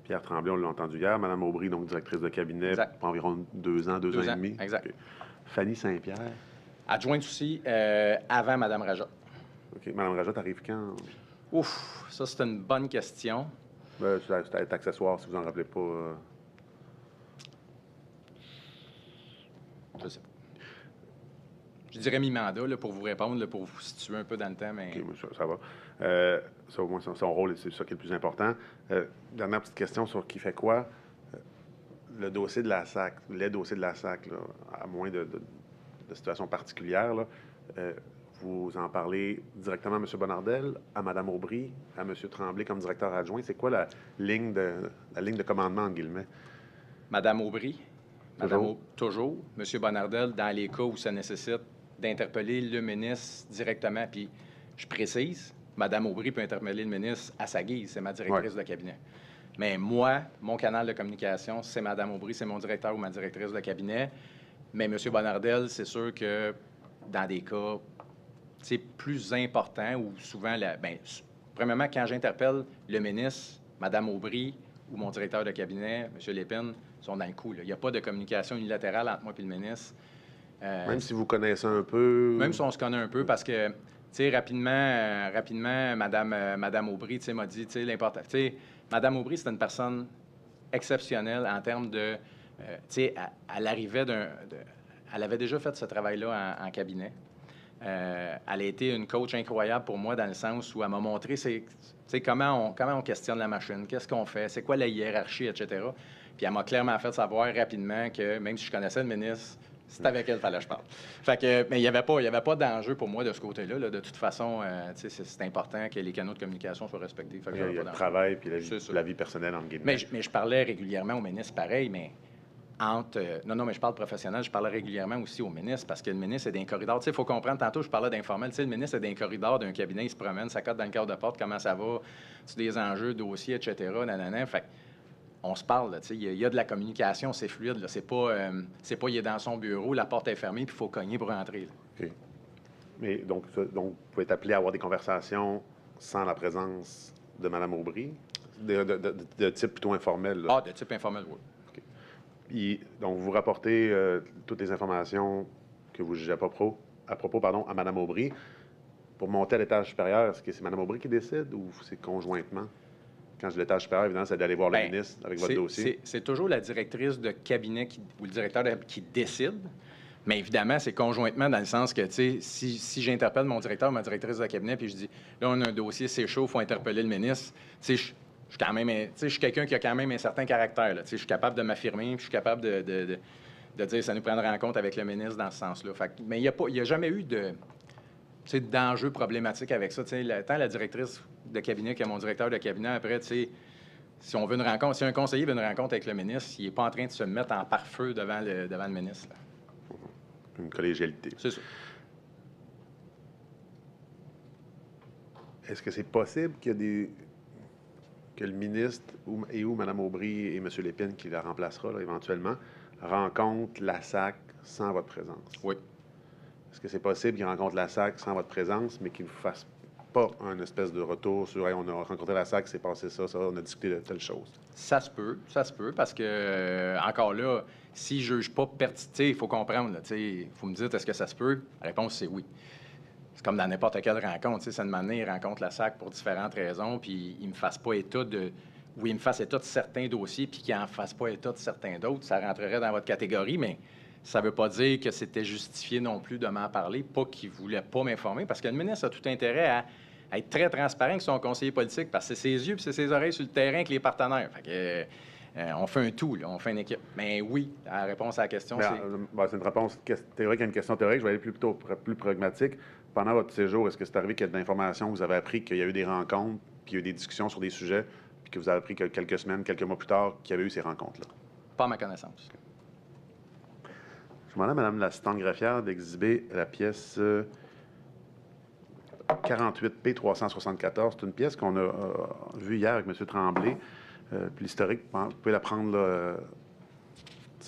Pierre Tremblay, on l'a entendu hier. Madame Aubry, donc directrice de cabinet
Exact.
pour environ 2 ans, 2 ans et demi.
Exact.
OK. Fanny Saint-Pierre.
Adjointe aussi avant Mme Rajot.
OK. Madame Rajot arrive quand?
Ouf, ça, c'est une bonne question.
C'est accessoire, si vous n'en rappelez pas.
Je sais pas. Je dirais mi-mandat là, pour vous répondre, là, pour vous situer un peu dans le temps. Mais...
OK, ça va. Ça, au moins, son rôle, c'est ça qui est le plus important. Dernière petite question sur qui fait quoi. Le dossier de la SAC, les dossiers de la SAC, là, à moins de situations particulières, là, vous en parlez directement à M. Bonardel, à Mme Aubry, à M. Tremblay comme directeur adjoint. C'est quoi la ligne de commandement, entre guillemets?
Mme Aubry,
Toujours.
M. Bonardel, dans les cas où ça nécessite d'interpeller le ministre directement. Puis, je précise, Mme Aubry peut interpeller le ministre à sa guise, c'est ma directrice de cabinet. Mais moi, mon canal de communication, c'est Mme Aubry, c'est mon directeur ou ma directrice de cabinet. Mais M. Bonardel, c'est sûr que dans des cas plus importants ou souvent, premièrement, quand j'interpelle le ministre, Mme Aubry ou mon directeur de cabinet, M. Lépine, sont dans le coup. Là. Il n'y a pas de communication unilatérale entre moi et le ministre.
Même si vous connaissez un peu?
Même si on se connaît un peu, parce que, rapidement, Mme Aubry, m'a dit, l'important... Mme Aubry, c'est une personne exceptionnelle en termes de... elle arrivait elle avait déjà fait ce travail-là en cabinet. Elle a été une coach incroyable pour moi dans le sens où elle m'a montré comment on questionne la machine, qu'est-ce qu'on fait, c'est quoi la hiérarchie, etc. Puis elle m'a clairement fait savoir rapidement que même si je connaissais le ministre, c'est avec elle qu'il fallait que je parle. Fait que, mais il n'y avait pas d'enjeu pour moi de ce côté-là. Là. De toute façon, c'est important que les canaux de communication soient respectés. Fait que
il y a le travail puis la vie personnelle, entre guillemets.
Mais je parlais régulièrement au ministre, pareil, mais non, mais je parle professionnel, je parlais régulièrement aussi au ministre, parce que le ministre est dans un corridor. Tu sais, il faut comprendre, tantôt, je parlais d'informel. Tu sais, le ministre est dans un corridor d'un cabinet, il se promène, ça cote dans le cadre de porte, comment ça va, des enjeux, dossiers, etc., nanana. Fait on se parle, tu sais, il y a de la communication, c'est fluide, là. C'est pas, il est dans son bureau, la porte est fermée, puis il faut cogner pour rentrer. Là.
OK. Mais donc, vous pouvez être appelé à avoir des conversations sans la présence de Mme Aubry, de type plutôt informel, là.
Ah, de type informel, oui.
Donc, vous rapportez toutes les informations que vous jugez à propos à Mme Aubry. Pour monter à l'étage supérieur, est-ce que c'est Mme Aubry qui décide ou c'est conjointement? Quand je dis l'étage supérieur, évidemment, c'est d'aller voir le ministre avec votre dossier.
C'est toujours la directrice de cabinet ou le directeur qui décide. Mais évidemment, c'est conjointement dans le sens que, tu sais, si j'interpelle mon directeur ou ma directrice de cabinet puis je dis, là, on a un dossier, c'est chaud, il faut interpeller le ministre, tu sais, je suis quelqu'un qui a quand même un certain caractère. Là. Je suis capable de m'affirmer, puis je suis capable de dire ça nous prendra en compte avec le ministre dans ce sens-là. Mais il n'y a jamais eu d'enjeu problématique avec ça. Tant la directrice de cabinet que mon directeur de cabinet, après, si on veut une rencontre, si un conseiller veut une rencontre avec le ministre, il n'est pas en train de se mettre en pare-feu devant le ministre. Là.
Une collégialité.
C'est ça.
Est-ce que c'est possible qu'il y ait que le ministre ou Mme Aubry et M. Lépine, qui la remplacera là, éventuellement, rencontrent la SAC sans votre présence?
Oui.
Est-ce que c'est possible qu'ils rencontrent la SAC sans votre présence, mais qu'ils ne vous fassent pas un espèce de retour sur hey, on a rencontré la SAC, c'est passé ça, on a discuté de telle chose?
Ça se peut, parce que, encore là, si je ne juge pas pertinent, il faut comprendre, il faut me dire est-ce que ça se peut? La réponse, c'est oui. C'est comme dans n'importe quelle rencontre. Ça demande, il rencontre la SAC pour différentes raisons, puis il ne me fasse pas état de... Ou il me fasse état de certains dossiers, puis qu'il n'en fasse pas état de certains d'autres. Ça rentrerait dans votre catégorie, mais ça ne veut pas dire que c'était justifié non plus de m'en parler, pas qu'il ne voulait pas m'informer, parce que le ministre a tout intérêt à être très transparent avec son conseiller politique, parce que c'est ses yeux puis c'est ses oreilles sur le terrain avec les partenaires. Fait que, on fait un tout, là, on fait une équipe. Mais oui, la réponse à la question,
c'est une réponse théorique à une question théorique. Je vais aller plutôt plus pragmatique. Pendant votre séjour, est-ce que c'est arrivé qu'il y a de l'information, vous avez appris qu'il y a eu des rencontres, puis qu'il y a eu des discussions sur des sujets, puis que vous avez appris que quelques semaines, quelques mois plus tard, qu'il y avait eu ces rencontres-là? Pas
à ma connaissance.
Je demande à Mme l'assistante greffière d'exhiber la pièce 48P374. C'est une pièce qu'on a vue hier avec M. Tremblay. Puis l'historique, vous pouvez la prendre là,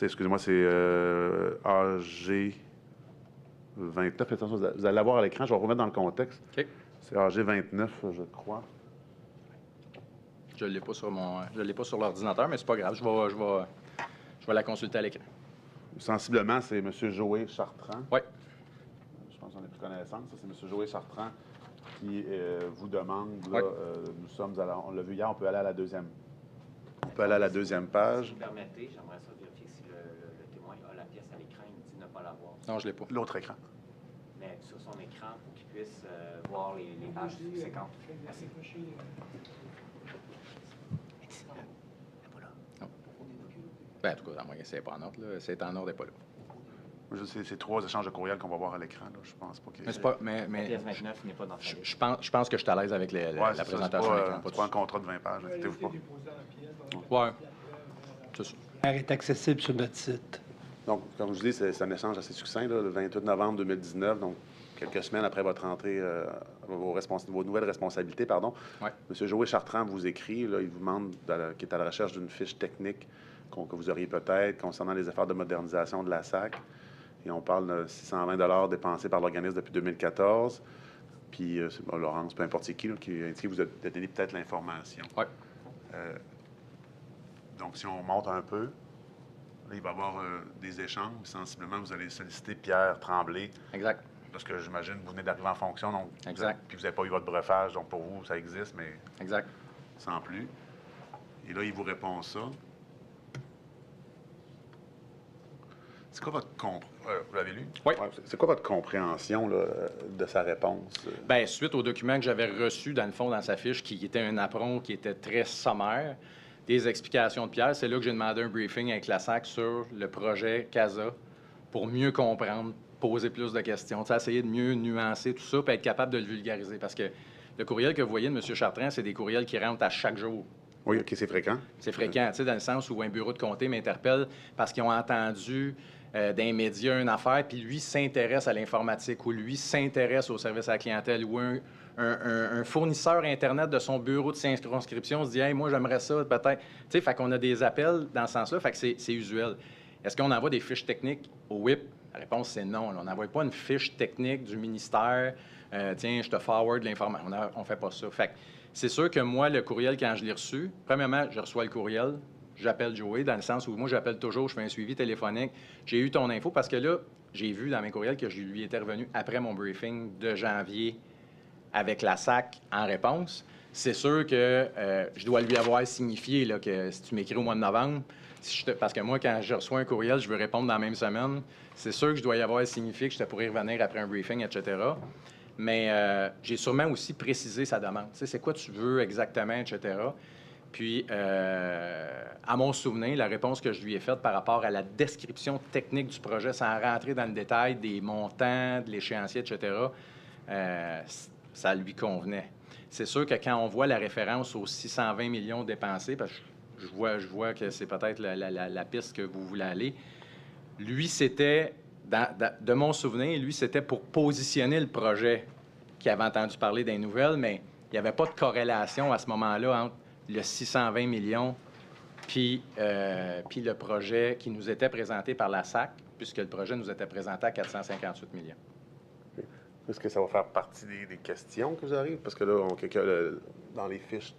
Excusez-moi, c'est AG 29. Attention, vous allez l'avoir à l'écran, je vais remettre dans le contexte.
OK.
C'est AG 29, je crois.
Je ne l'ai pas sur je l'ai pas sur l'ordinateur, mais c'est pas grave. Je vais la consulter à l'écran.
Sensiblement, c'est M. Joé Chartrand.
Oui.
Je pense qu'on a pris connaissance. Ça, c'est M. Joé Chartrand qui vous demande. Là,
Ouais.
nous sommes on l'a vu hier, on peut aller à la deuxième. On peut aller à la deuxième page.
Si vous permettez, j'aimerais ça vérifier si le témoin a la pièce à l'écran. Il me dit ne pas l'avoir.
Non, je ne l'ai pas.
L'autre écran.
Mais sur son écran, pour qu'il puisse voir les pages subséquentes. Merci.
Ben, en tout cas, dans moyen, c'est pas en ordre. Là. C'est en ordre, elle n'est pas là.
C'est 3 échanges de courriels qu'on va voir à l'écran. Là. Je pense pas qu'il
Mais c'est pas.
La
Mais
pièce 29 n'est pas dans sa liste.
je pense que je suis à l'aise avec
Ouais,
la
c'est ça,
présentation à l'écran.
c'est pas un contrat de 20 pages, inquiétez-vous pas.
Ouais. C'est ça.
Elle est accessible sur notre site.
Donc, comme je vous dis, c'est un échange assez succinct, là, le 28 novembre 2019, donc quelques semaines après votre entrée, vos nouvelles responsabilités, pardon.
Ouais.
M. Joé Chartrand vous écrit, là, il vous demande, qu'il est à la recherche d'une fiche technique que vous auriez peut-être concernant les efforts de modernisation de la SAC. Et on parle de 620 dépensés par l'organisme depuis 2014. Puis, Laurence, peu importe c'est qui, là, qui indique que vous a donné peut-être l'information.
Ouais.
Donc, si on monte un peu, là, il va y avoir des échanges. Sensiblement, vous allez solliciter Pierre Tremblay.
Exact.
Parce que j'imagine que vous venez d'arriver en fonction, donc
Exact.
puis vous n'avez pas eu votre breuvage, donc pour vous, ça existe, mais
Exact.
sans plus. Et là, il vous répond ça. C'est quoi votre vous l'avez lu?
Oui.
Ouais, c'est quoi votre compréhension là, de sa réponse?
Bien, suite au document que j'avais reçu, dans le fond, dans sa fiche, qui était un apron qui était très sommaire, des explications de Pierre, c'est là que j'ai demandé un briefing avec la SAC sur le projet CASA pour mieux comprendre, poser plus de questions, essayer de mieux nuancer tout ça, puis être capable de le vulgariser. Parce que le courriel que vous voyez de M. Chartrand, c'est des courriels qui rentrent à chaque jour.
Oui, OK, c'est fréquent.
C'est fréquent, dans le sens où un bureau de comté m'interpelle parce qu'ils ont entendu d'un média une affaire, puis lui s'intéresse à l'informatique, ou lui s'intéresse au service à la clientèle, ou un fournisseur Internet de son bureau de circonscription se dit « Hey, moi, j'aimerais ça, peut-être. » Tu sais, fait qu'on a des appels dans ce sens-là, fait que c'est usuel. Est-ce qu'on envoie des fiches techniques au WIP? La réponse, c'est non. On n'envoie pas une fiche technique du ministère. Tiens, je te forward l'information. On ne fait pas ça. Fait que c'est sûr que moi, le courriel, quand je l'ai reçu, premièrement, je reçois le courriel, j'appelle Joey, dans le sens où moi, j'appelle toujours, je fais un suivi téléphonique. J'ai eu ton info parce que là, j'ai vu dans mes courriels que je lui étais revenu après mon briefing de janvier avec la SAC en réponse. C'est sûr que je dois lui avoir signifié là, que si tu m'écris au mois de novembre, parce que moi, quand je reçois un courriel, je veux répondre dans la même semaine. C'est sûr que je dois y avoir signifié que je te pourrais revenir après un briefing, etc. Mais j'ai sûrement aussi précisé sa demande. Tu sais, c'est quoi tu veux exactement, etc. Puis, à mon souvenir, la réponse que je lui ai faite par rapport à la description technique du projet, sans rentrer dans le détail des montants, de l'échéancier, etc., ça lui convenait. C'est sûr que quand on voit la référence aux 620 millions dépensés, parce que je vois que c'est peut-être la piste que vous voulez aller, lui, c'était, de mon souvenir, lui, c'était pour positionner le projet qui avait entendu parler des nouvelles, mais il n'y avait pas de corrélation à ce moment-là entre le 620 millions puis le projet qui nous était présenté par la SAC, puisque le projet nous était présenté à 458 millions.
Est-ce que ça va faire partie des questions que vous arrivez? Parce que là, dans les fiches...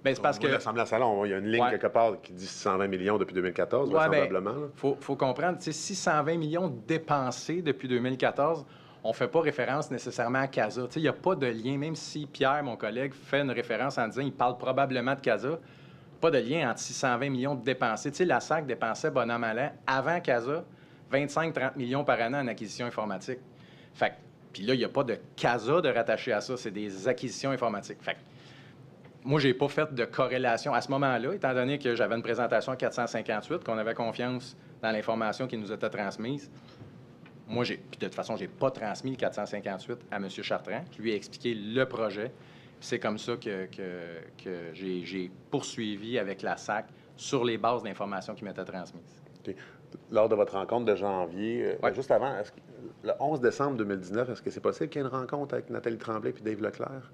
Bien, c'est parce que...
L'Assemblée nationale, il y a une ligne quelque part qui dit 620 millions depuis 2014, vraisemblablement.
Il faut comprendre, 620 millions dépensés depuis 2014, on ne fait pas référence nécessairement à CASA. Il n'y a pas de lien, même si Pierre, mon collègue, fait une référence en disant qu'il parle probablement de CASA, pas de lien entre 620 millions de dépensés. La SAC dépensait bon an, mal an, avant CASA, 25-30 millions par année en acquisition informatique. Fait puis là, il n'y a pas de CASA de rattacher à ça, c'est des acquisitions informatiques. Fait moi, je n'ai pas fait de corrélation à ce moment-là, étant donné que j'avais une présentation à 458, qu'on avait confiance dans l'information qui nous était transmise. Moi, puis de toute façon, je n'ai pas transmis le 458 à M. Chartrand. Je lui ai expliqué le projet. C'est comme ça que j'ai poursuivi avec la SAC sur les bases d'informations qui m'étaient transmises.
Okay. Lors de votre rencontre de janvier, juste avant, le 11 décembre 2019, est-ce que c'est possible qu'il y ait une rencontre avec Nathalie Tremblay et Dave Leclerc?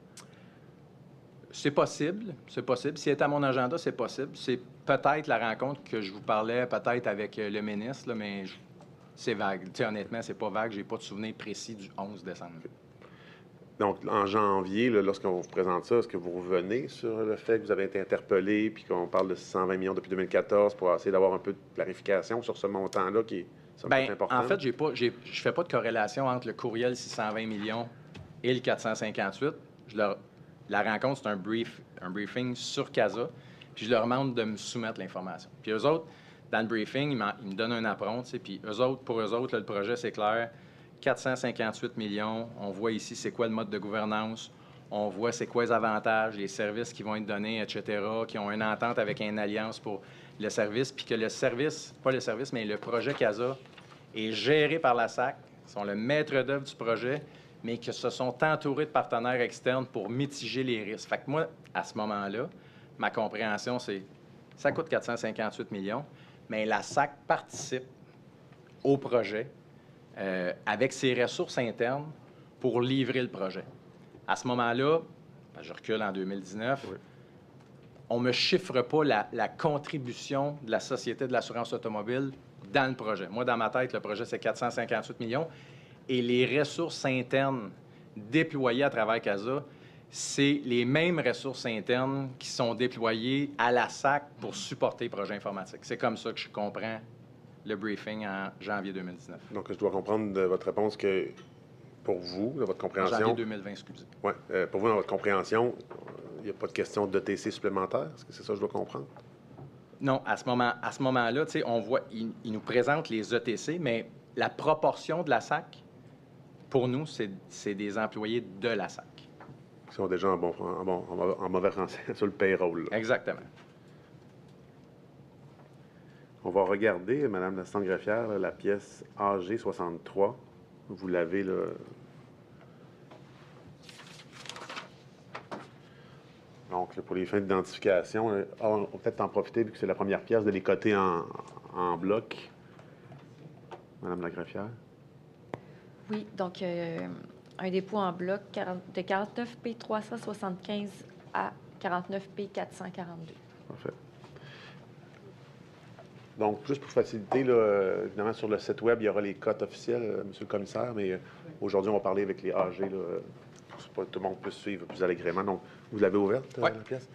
C'est possible, c'est possible. S'il est à mon agenda, c'est possible. C'est peut-être la rencontre que je vous parlais, peut-être avec le ministre, là, mais c'est vague. Tu sais, honnêtement, c'est pas vague. J'ai pas de souvenir précis du 11 décembre.
Donc, en janvier, là, lorsqu'on vous présente ça, est-ce que vous revenez sur le fait que vous avez été interpellé puis qu'on parle de 620 millions depuis 2014 pour essayer d'avoir un peu de clarification sur ce montant-là qui est important?
En fait, je fais pas de corrélation entre le courriel 620 millions et le 458. La rencontre, c'est un briefing sur CASA, puis je leur demande de me soumettre l'information. Puis eux autres, dans le briefing, ils me donnent un appront, tu sais, puis pour eux autres, là, le projet, c'est clair. 458 millions. On voit ici c'est quoi le mode de gouvernance. On voit c'est quoi les avantages, les services qui vont être donnés, etc., qui ont une entente avec une alliance pour le service, puis que le service, pas le service, mais le projet CASA est géré par la SAC, sont le maître d'œuvre du projet, mais que se sont entourés de partenaires externes pour mitiger les risques. Fait que moi, à ce moment-là, ma compréhension, c'est ça coûte 458 millions, mais la SAC participe au projet avec ses ressources internes pour livrer le projet. À ce moment-là, je recule en 2019, on ne me chiffre pas la contribution de la Société de l'assurance automobile dans le projet. Moi, dans ma tête, le projet, c'est 458 millions. Et les ressources internes déployées à travers CASA, c'est les mêmes ressources internes qui sont déployées à la SAC pour supporter le projet informatique. C'est comme ça que je comprends le briefing en janvier 2019.
Donc, je dois comprendre de votre réponse que pour vous, de votre compréhension...
Janvier 2020, excusez.
Oui. Pour vous, dans votre compréhension, il n'y a pas de question d'ETC supplémentaire? Est-ce que c'est ça que je dois comprendre?
Non, à ce moment-là, tu sais, on voit, ils nous présentent les ETC, mais la proportion de la SAC, pour nous, c'est des employés de la SAC.
Qui sont déjà en mauvais français sur le payroll. Là.
Exactement.
On va regarder, Mme l'assistante greffière, la pièce AG 63. Vous l'avez, là. Donc, là, pour les fins d'identification, on va peut-être en profiter, vu que c'est la première pièce, de les coter en bloc. Mme la greffière.
Oui, donc un dépôt en bloc de 49P 375 à 49P 442.
Parfait. Donc, juste pour faciliter, là, évidemment, sur le site Web, il y aura les cotes officielles, Monsieur le commissaire, mais aujourd'hui, on va parler avec les AG, là, pour que tout le monde puisse suivre plus allègrement. Donc, vous l'avez ouverte, la pièce?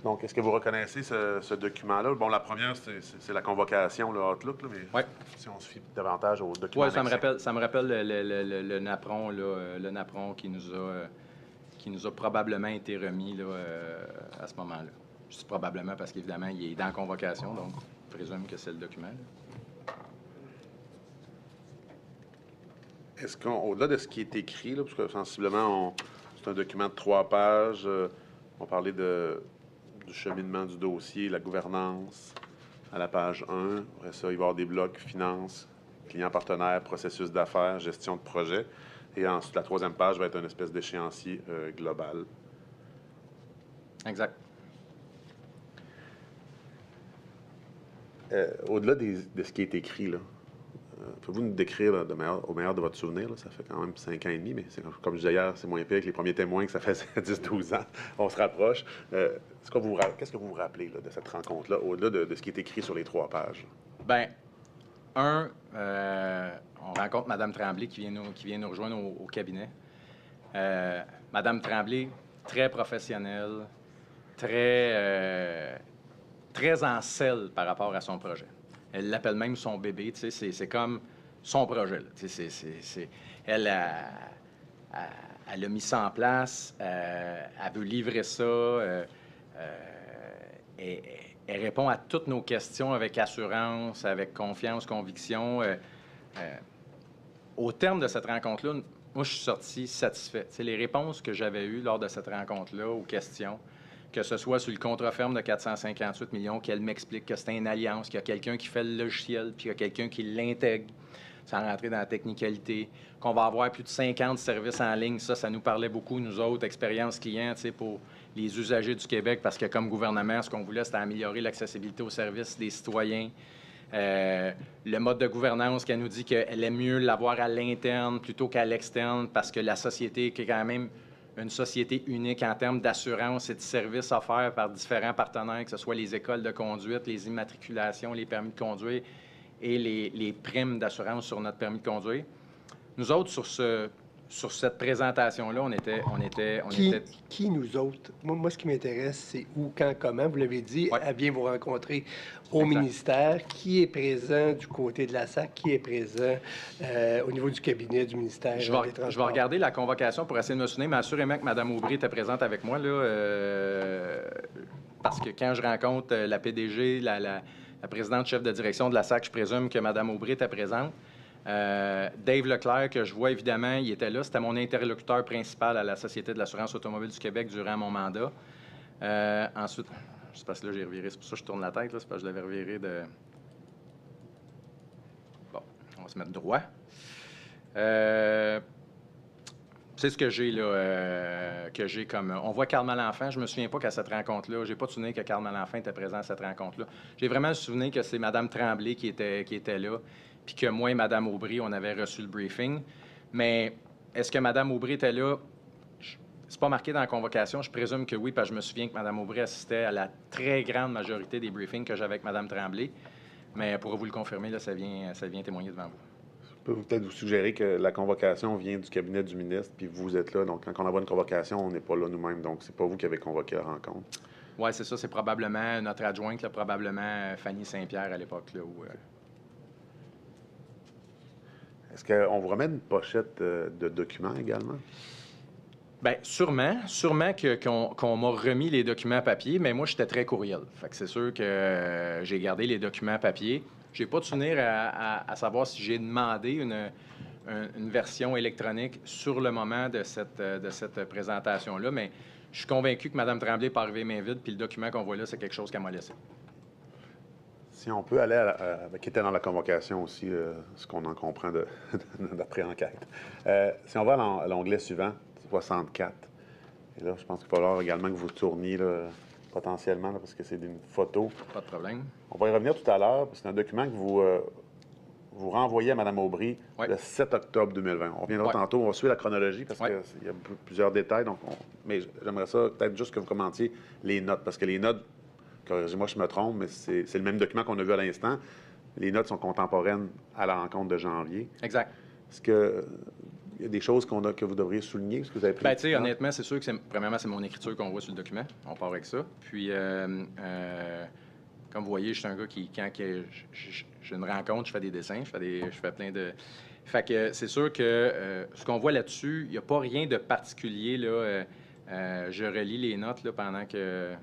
Donc, est-ce que vous reconnaissez ce document-là? Bon, la première, c'est la convocation, le Outlook, là, mais si on se fie davantage au document...
Oui, ça me rappelle le NAPRON, là, le NAPRON qui nous a probablement été remis là, à ce moment-là. Je dis probablement parce qu'évidemment, il est dans la convocation, donc je présume que c'est le document. Là.
Est-ce qu'au-delà de ce qui est écrit, là, parce que sensiblement, c'est un document de 3 pages, on parlait du cheminement du dossier, la gouvernance à la page 1. Après ça, il va y avoir des blocs finances, clients partenaires, processus d'affaires, gestion de projet. Et ensuite, la 3e page va être une espèce d'échéancier global.
Exact.
Au-delà de ce qui est écrit, là, pouvez-vous nous décrire là, au meilleur de votre souvenir? Là, ça fait quand même 5 ans et demi, mais comme je disais hier, c'est moins pire que les premiers témoins que ça fait 10-12 ans. On se rapproche. Qu'est-ce que vous vous rappelez là, de cette rencontre-là, au-delà de ce qui est écrit sur les 3 pages?
Bien, on rencontre Mme Tremblay qui vient nous rejoindre au cabinet. Mme Tremblay, très professionnelle, très en selle par rapport à son projet. Elle l'appelle même son bébé, tu sais, c'est comme son projet. Là. Tu sais, elle a mis ça en place, elle veut livrer ça, elle répond à toutes nos questions avec assurance, avec confiance, conviction. Au terme de cette rencontre-là, moi, je suis sorti satisfait. Tu sais, les réponses que j'avais eues lors de cette rencontre-là aux questions, que ce soit sur le contrat ferme de 458 millions, qu'elle m'explique que c'est une alliance, qu'il y a quelqu'un qui fait le logiciel, puis qu'il y a quelqu'un qui l'intègre, sans rentrer dans la technicalité, qu'on va avoir plus de 50 services en ligne. Ça nous parlait beaucoup, nous autres, expérience client, tu sais, pour les usagers du Québec, parce que comme gouvernement, ce qu'on voulait, c'était améliorer l'accessibilité aux services des citoyens. Le mode de gouvernance qu'elle nous dit qu'elle aime mieux l'avoir à l'interne plutôt qu'à l'externe, parce que la société, qui est quand même une société unique en termes d'assurance et de services offerts par différents partenaires, que ce soit les écoles de conduite, les immatriculations, les permis de conduire et les primes d'assurance sur notre permis de conduire. Nous autres, sur cette présentation-là, on était...
Qui nous autres? Moi, ce qui m'intéresse, c'est où, quand, comment. Vous l'avez dit,
Ouais.
elle vient vous rencontrer au ministère. Qui est présent du côté de la SAC? Qui est présent au niveau du cabinet du ministère
Je
des
vais
Transports?
regarder la convocation pour essayer de me souvenir, mais assurément que Mme Aubry était présente avec moi, là, parce que quand je rencontre la PDG, la présidente chef de direction de la SAC, je présume que Mme Aubry était présente. Dave Leclerc, que je vois évidemment, il était là. C'était mon interlocuteur principal à la Société de l'assurance automobile du Québec durant mon mandat. Ensuite, c'est parce que là, j'ai reviré. C'est pour ça que je tourne la tête. Là, c'est parce que je l'avais reviré de... Bon, on va se mettre droit. C'est ce que j'ai, là, que j'ai comme... On voit Carl Malenfant. Je me souviens pas qu'à cette rencontre-là, j'ai pas de souvenir que Carl Malenfant était présent à cette rencontre-là. J'ai vraiment le souvenir que c'est Mme Tremblay qui était là, puis que moi et Mme Aubry, on avait reçu le briefing. Mais est-ce que Mme Aubry était là? C'est pas marqué dans la convocation. Je présume que oui, parce que je me souviens que Mme Aubry assistait à la très grande majorité des briefings que j'avais avec Mme Tremblay. Mais pour vous le confirmer, là, ça vient témoigner devant vous.
Je peux peut-être vous suggérer que la convocation vient du cabinet du ministre, puis vous êtes là. Donc, quand on envoie une convocation, on n'est pas là nous-mêmes. Donc, c'est pas vous qui avez convoqué la rencontre.
Oui, c'est ça. C'est probablement notre adjointe, là, probablement Fanny Saint-Pierre à l'époque, là, où...
Est-ce qu'on vous remet une pochette de documents également?
Bien, sûrement qu'on m'a remis les documents papier, mais moi, j'étais très courriel. Fait que c'est sûr que j'ai gardé les documents papier. J'ai pas de souvenir à savoir si j'ai demandé une version électronique sur le moment de cette présentation-là, mais je suis convaincu que Mme Tremblay n'est pas arrivée main vide, puis le document qu'on voit là, c'est quelque chose qu'elle m'a laissé.
Si on peut aller qui était dans la convocation aussi, ce qu'on en comprend d'après-enquête. Si on va à l'onglet suivant, 64. Et là, je pense qu'il va falloir également que vous tourniez là, potentiellement, là, parce que c'est une photo.
Pas de problème.
On va y revenir tout à l'heure. C'est un document que vous renvoyez à Mme Aubry le 7 octobre 2020. On reviendra tantôt. On va suivre la chronologie parce qu'il y a plusieurs détails. Donc mais j'aimerais ça peut-être juste que vous commentiez les notes, parce que les notes, corrigez-moi si je me trompe, mais c'est le même document qu'on a vu à l'instant. Les notes sont contemporaines à la rencontre de janvier.
Exact.
Est-ce que il y a des choses que vous devriez souligner? Est-ce que vous avez pris
bien, tu sais, honnêtement, c'est sûr que premièrement, c'est mon écriture qu'on voit sur le document. On part avec ça. Puis, comme vous voyez, je suis un gars qui, quand j'ai une rencontre, je fais des dessins, je fais plein de... Fait que c'est sûr que ce qu'on voit là-dessus, il n'y a pas rien de particulier, là. Je relis les notes, là, pendant que...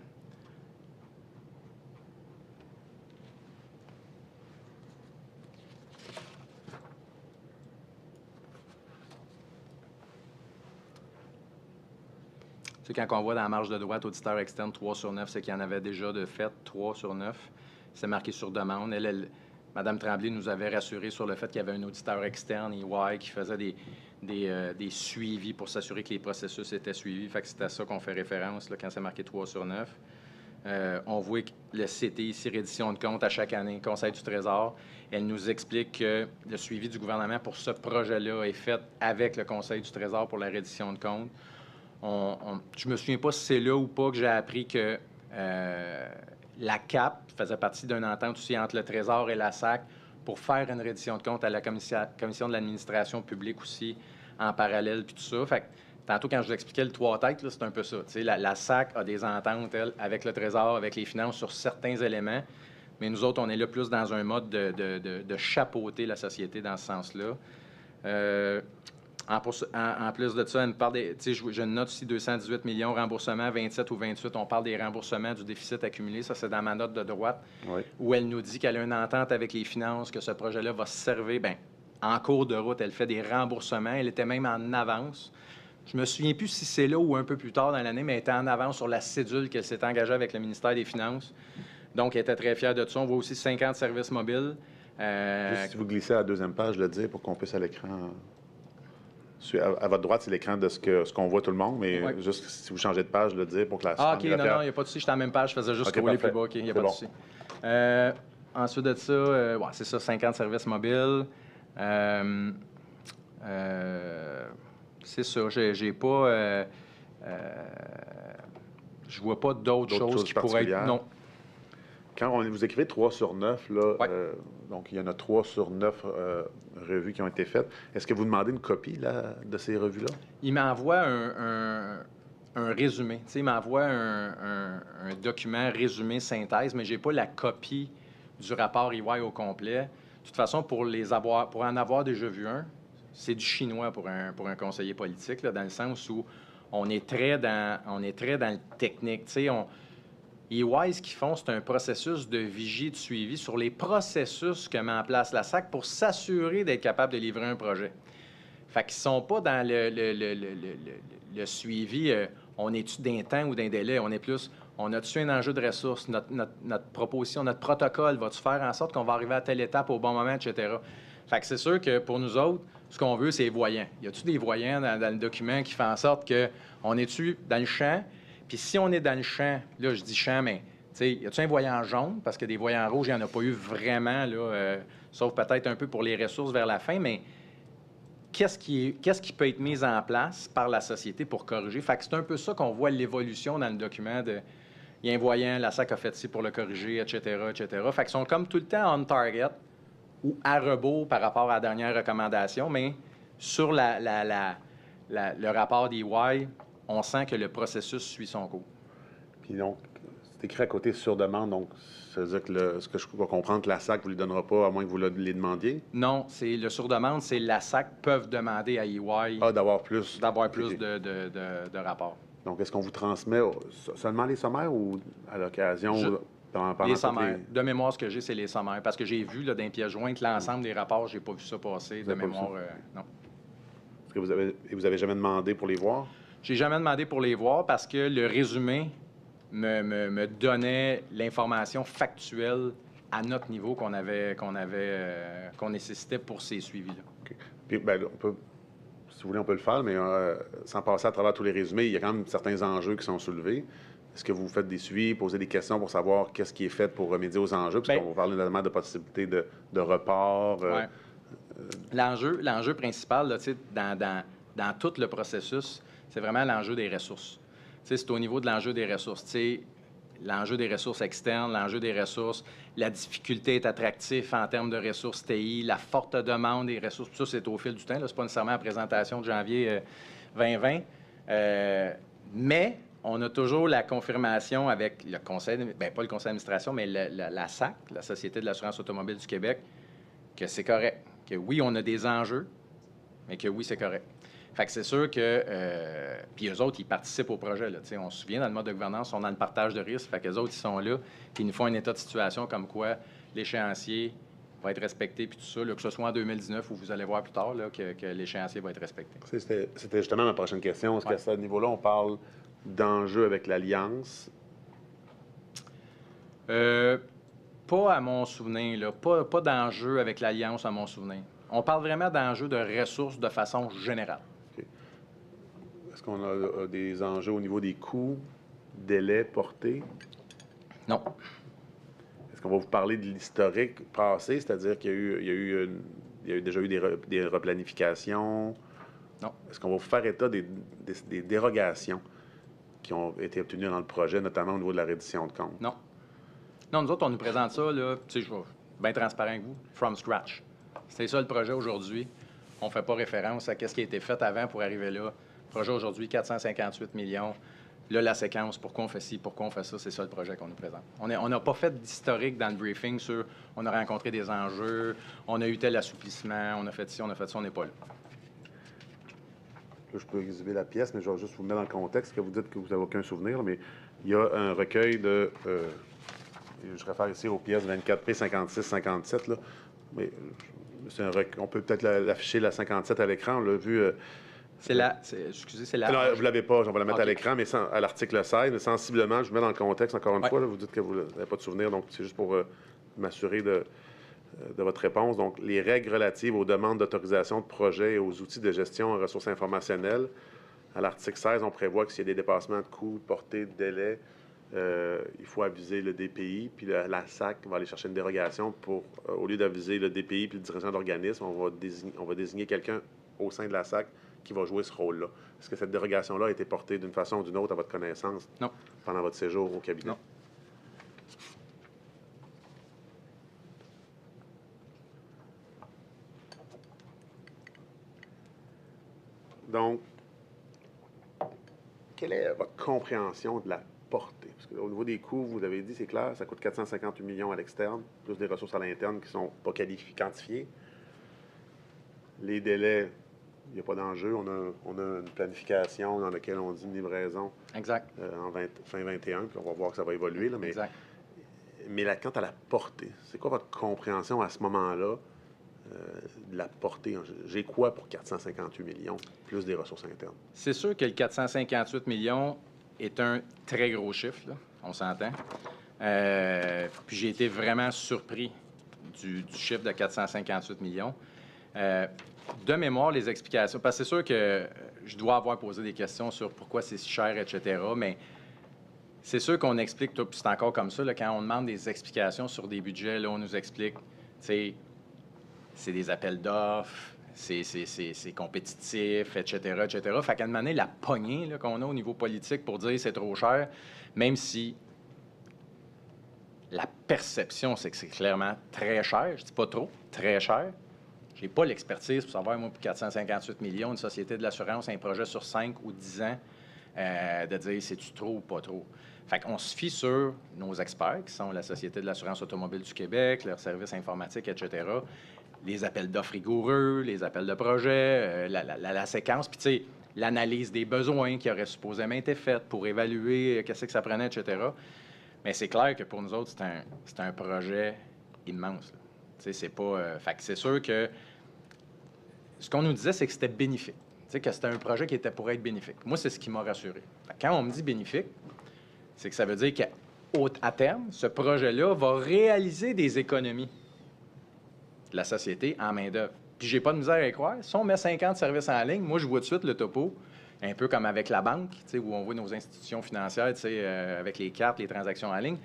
C'est quand on voit dans la marge de droite, auditeur externe 3 sur 9, c'est qu'il y en avait déjà de fait 3 sur 9. C'est marqué sur demande. Mme Tremblay nous avait rassuré sur le fait qu'il y avait un auditeur externe, EY, qui faisait des suivis pour s'assurer que les processus étaient suivis. Fait que c'est à ça qu'on fait référence là, quand c'est marqué 3 sur 9. On voit que le CT, ici, reddition de compte à chaque année, Conseil du Trésor. Elle nous explique que le suivi du gouvernement pour ce projet-là est fait avec le Conseil du Trésor pour la reddition de compte. Je me souviens pas si c'est là ou pas que j'ai appris que la CAP faisait partie d'une entente aussi entre le Trésor et la SAC pour faire une reddition de compte à la Commission de l'administration publique aussi en parallèle, puis tout ça. Fait que, tantôt, quand je vous expliquais le trois têtes, là, c'est un peu ça. La SAC a des ententes, elle, avec le Trésor, avec les finances sur certains éléments, mais nous autres, on est là plus dans un mode de chapeauter la société dans ce sens-là. En plus de ça, elle me parle je note ici 218 millions, remboursement 27 ou 28. On parle des remboursements du déficit accumulé. Ça, c'est dans ma note de droite, où elle nous dit qu'elle a une entente avec les finances, que ce projet-là va se servir. Bien, en cours de route, elle fait des remboursements. Elle était même en avance. Je me souviens plus si c'est là ou un peu plus tard dans l'année, mais elle était en avance sur la cédule qu'elle s'est engagée avec le ministère des Finances. Donc, elle était très fière de ça. On voit aussi 50 services mobiles.
Juste si vous glissez à la deuxième page, le dire pour qu'on puisse à l'écran... À votre droite, c'est l'écran de ce qu'on voit tout le monde, mais juste si vous changez de page, le dire pour que la...
OK, non, il n'y a pas de souci. J'étais à la même page, je faisais juste scroller plus bas. OK, il n'y a pas de souci. Ensuite de ça, c'est ça, 50 services mobiles. C'est ça, j'ai pas... Je vois pas d'autres choses qui pourraient être...
particulières?
Non.
Quand vous écrivez 3 sur 9, là,
Ouais.
donc il y en a 3 sur 9 revues qui ont été faites. Est-ce que vous demandez une copie là, de ces revues-là?
Il m'envoie un résumé. Tu sais, il m'envoie un document résumé, synthèse, mais j'ai pas la copie du rapport EY au complet. De toute façon, pour en avoir déjà vu un, c'est du chinois pour un conseiller politique, là, dans le sens où on est très dans le technique. Tu sais, EY, ce qu'ils font, c'est un processus de vigie, de suivi sur les processus que met en place la SAC pour s'assurer d'être capable de livrer un projet. Fait qu'ils ne sont pas dans le suivi, on est-tu d'un temps ou d'un délai? On est plus, on a-tu un enjeu de ressources? Notre proposition, notre protocole, va-tu faire en sorte qu'on va arriver à telle étape au bon moment, etc.? Fait que c'est sûr que pour nous autres, ce qu'on veut, c'est les voyants. Y a-tu des voyants dans le document qui fait en sorte qu'on est-tu dans le champ? Puis si on est dans le champ, là, je dis champ, mais, tu sais, y a-tu un voyant jaune? Parce que des voyants rouges, il n'y en a pas eu vraiment, là, sauf peut-être un peu pour les ressources vers la fin, mais qu'est-ce qui peut être mis en place par la société pour corriger? Fait que c'est un peu ça qu'on voit l'évolution dans le document de... Il y a un voyant, la SAC a fait ci pour le corriger, etc., etc. Fait qu'ils sont comme tout le temps on target ou à rebours par rapport à la dernière recommandation, mais sur le rapport d'EY, on sent que le processus suit son cours.
Puis donc, c'est écrit à côté sur demande, donc ça veut dire que ce que je dois comprendre, que la SAC ne vous les donnera pas à moins que vous les demandiez?
Non, c'est le sur-demande, c'est la SAC peuvent demander à EY
D'avoir plus. OK.
de rapports.
Donc, est-ce qu'on vous transmet seulement les sommaires ou à l'occasion? Pendant
Les
toutes
sommaires. De mémoire, ce que j'ai, c'est les sommaires. Parce que j'ai vu là, dans les pièces jointes l'ensemble des rapports, j'ai pas vu ça passer.
Vous
De
avez pas vu
mémoire,
ça?
non.
Est-ce que vous avez jamais demandé pour les voir?
J'ai jamais demandé pour les voir parce que le résumé me donnait l'information factuelle à notre niveau qu'on nécessitait pour ces suivis-là.
OK. Puis, bien, si vous voulez, on peut le faire, mais sans passer à travers tous les résumés, il y a quand même certains enjeux qui sont soulevés. Est-ce que vous faites des suivis, posez des questions pour savoir qu'est-ce qui est fait pour remédier aux enjeux? Parce qu'on va parler notamment de possibilités de report.
Ouais. L'enjeu principal, là, dans tout le processus, c'est vraiment l'enjeu des ressources. C'est au niveau de l'enjeu des ressources. L'enjeu des ressources externes, l'enjeu des ressources, la difficulté est attractive en termes de ressources TI, la forte demande des ressources. Tout ça, c'est au fil du temps. Ce n'est pas nécessairement la présentation de janvier 2020. Mais on a toujours la confirmation avec le conseil, pas le conseil d'administration, mais la SAC, la Société de l'assurance automobile du Québec, que c'est correct. Que oui, on a des enjeux, mais que oui, c'est correct. Fait que c'est sûr que... puis eux autres, ils participent au projet. Là, on se souvient, dans le mode de gouvernance, on a le partage de risques. Fait qu'eux autres, ils sont là, puis ils nous font un état de situation comme quoi l'échéancier va être respecté, puis tout ça, là, que ce soit en 2019 ou vous allez voir plus tard là, que l'échéancier va être respecté.
C'était justement ma prochaine question. Est-ce qu'à ce niveau-là, on parle d'enjeux avec l'Alliance?
Pas à mon souvenir. Là. Pas d'enjeux avec l'Alliance à mon souvenir. On parle vraiment d'enjeux de ressources de façon générale.
Okay. Est-ce qu'on a des enjeux au niveau des coûts, délais, portée?
Non.
Est-ce qu'on va vous parler de l'historique passé, c'est-à-dire qu'il y a déjà eu des replanifications?
Non.
Est-ce qu'on va vous faire état des dérogations qui ont été obtenues dans le projet, notamment au niveau de la reddition de comptes?
Non. Non, nous autres, on nous présente ça, là, je vais bien transparent avec vous, from scratch. C'est ça le projet aujourd'hui. On ne fait pas référence à ce qui a été fait avant pour arriver là. Le projet aujourd'hui, 458 millions. Là, la séquence, pourquoi on fait ci, pourquoi on fait ça, c'est ça le projet qu'on nous présente. On n'a pas fait d'historique dans le briefing sur on a rencontré des enjeux, on a eu tel assouplissement, on a fait ci, on a fait ça, on n'est pas là.
Là, je peux exhiber la pièce, mais je vais juste vous mettre dans le contexte, que vous dites que vous n'avez aucun souvenir, là, mais il y a un recueil de... je réfère ici aux pièces 24P, 56, 57, là, mais on peut peut-être l'afficher, la 57 à l'écran, on l'a vu...
excusez, c'est la...
Non, vous ne l'avez pas, on va la mettre
Okay.
à l'écran, mais à l'article 16, mais sensiblement, je vous mets dans le contexte, encore une fois, là, vous dites que vous n'avez pas de souvenir, donc c'est juste pour m'assurer de votre réponse. Donc, les règles relatives aux demandes d'autorisation de projet et aux outils de gestion en ressources informationnelles. À l'article 16, on prévoit que s'il y a des dépassements de coûts, de portée, de délai, il faut aviser le DPI, puis la SAC va aller chercher une dérogation pour, au lieu d'aviser le DPI puis le dirigeant d'organisme, on va désigner quelqu'un au sein de la SAC qui va jouer ce rôle-là. Est-ce que cette dérogation-là a été portée d'une façon ou d'une autre à votre connaissance
Non.
pendant votre séjour au cabinet?
Non.
Donc, quelle est votre compréhension de la portée? Parce qu'au niveau des coûts, vous avez dit, c'est clair, ça coûte 458 millions à l'externe, plus des ressources à l'interne qui ne sont pas quantifiées. Les délais, il n'y a pas d'enjeu. On a une planification dans laquelle on dit une livraison
Exact.
fin 21, puis on va voir que ça va évoluer. Là,
Exact.
mais quant à la portée, c'est quoi votre compréhension à ce moment-là de la portée? J'ai quoi pour 458 millions, plus des ressources internes?
C'est sûr que le 458 millions est un très gros chiffre, là, on s'entend. Puis j'ai été vraiment surpris du chiffre de 458 millions. De mémoire, les explications, parce que c'est sûr que je dois avoir posé des questions sur pourquoi c'est si cher, etc., mais c'est sûr qu'on explique tout, puis c'est encore comme ça, là, quand on demande des explications sur des budgets, là, on nous explique, tu sais, c'est des appels d'offres, c'est compétitif, etc., etc. Fait qu'à un moment donné, la poignée là, qu'on a au niveau politique pour dire c'est trop cher, même si la perception, c'est que c'est clairement très cher, je dis pas trop, très cher. J'ai pas l'expertise pour savoir, moi, pour 458 millions, une société de l'assurance, un projet sur 5 ou 10 ans, de dire c'est-tu trop ou pas trop. Fait qu'on se fie sur nos experts, qui sont la Société de l'assurance automobile du Québec, leurs services informatiques, etc., les appels d'offres rigoureux, les appels de projet, la séquence, puis tu sais, l'analyse des besoins qui aurait supposément été faite pour évaluer qu'est-ce que ça prenait, etc. Mais c'est clair que pour nous autres, c'est un projet immense. Tu sais, c'est pas... fait que c'est sûr que ce qu'on nous disait, c'est que c'était bénéfique. Tu sais, que c'était un projet qui était pour être bénéfique. Moi, c'est ce qui m'a rassuré. Fait que quand on me dit bénéfique, c'est que ça veut dire qu'à terme, ce projet-là va réaliser des économies de la société en main-d'œuvre. Puis j'ai pas de misère à y croire. Si on met 50 services en ligne, moi, je vois tout de suite le topo, un peu comme avec la banque, tu sais, où on voit nos institutions financières, tu sais, avec les cartes, les transactions en ligne.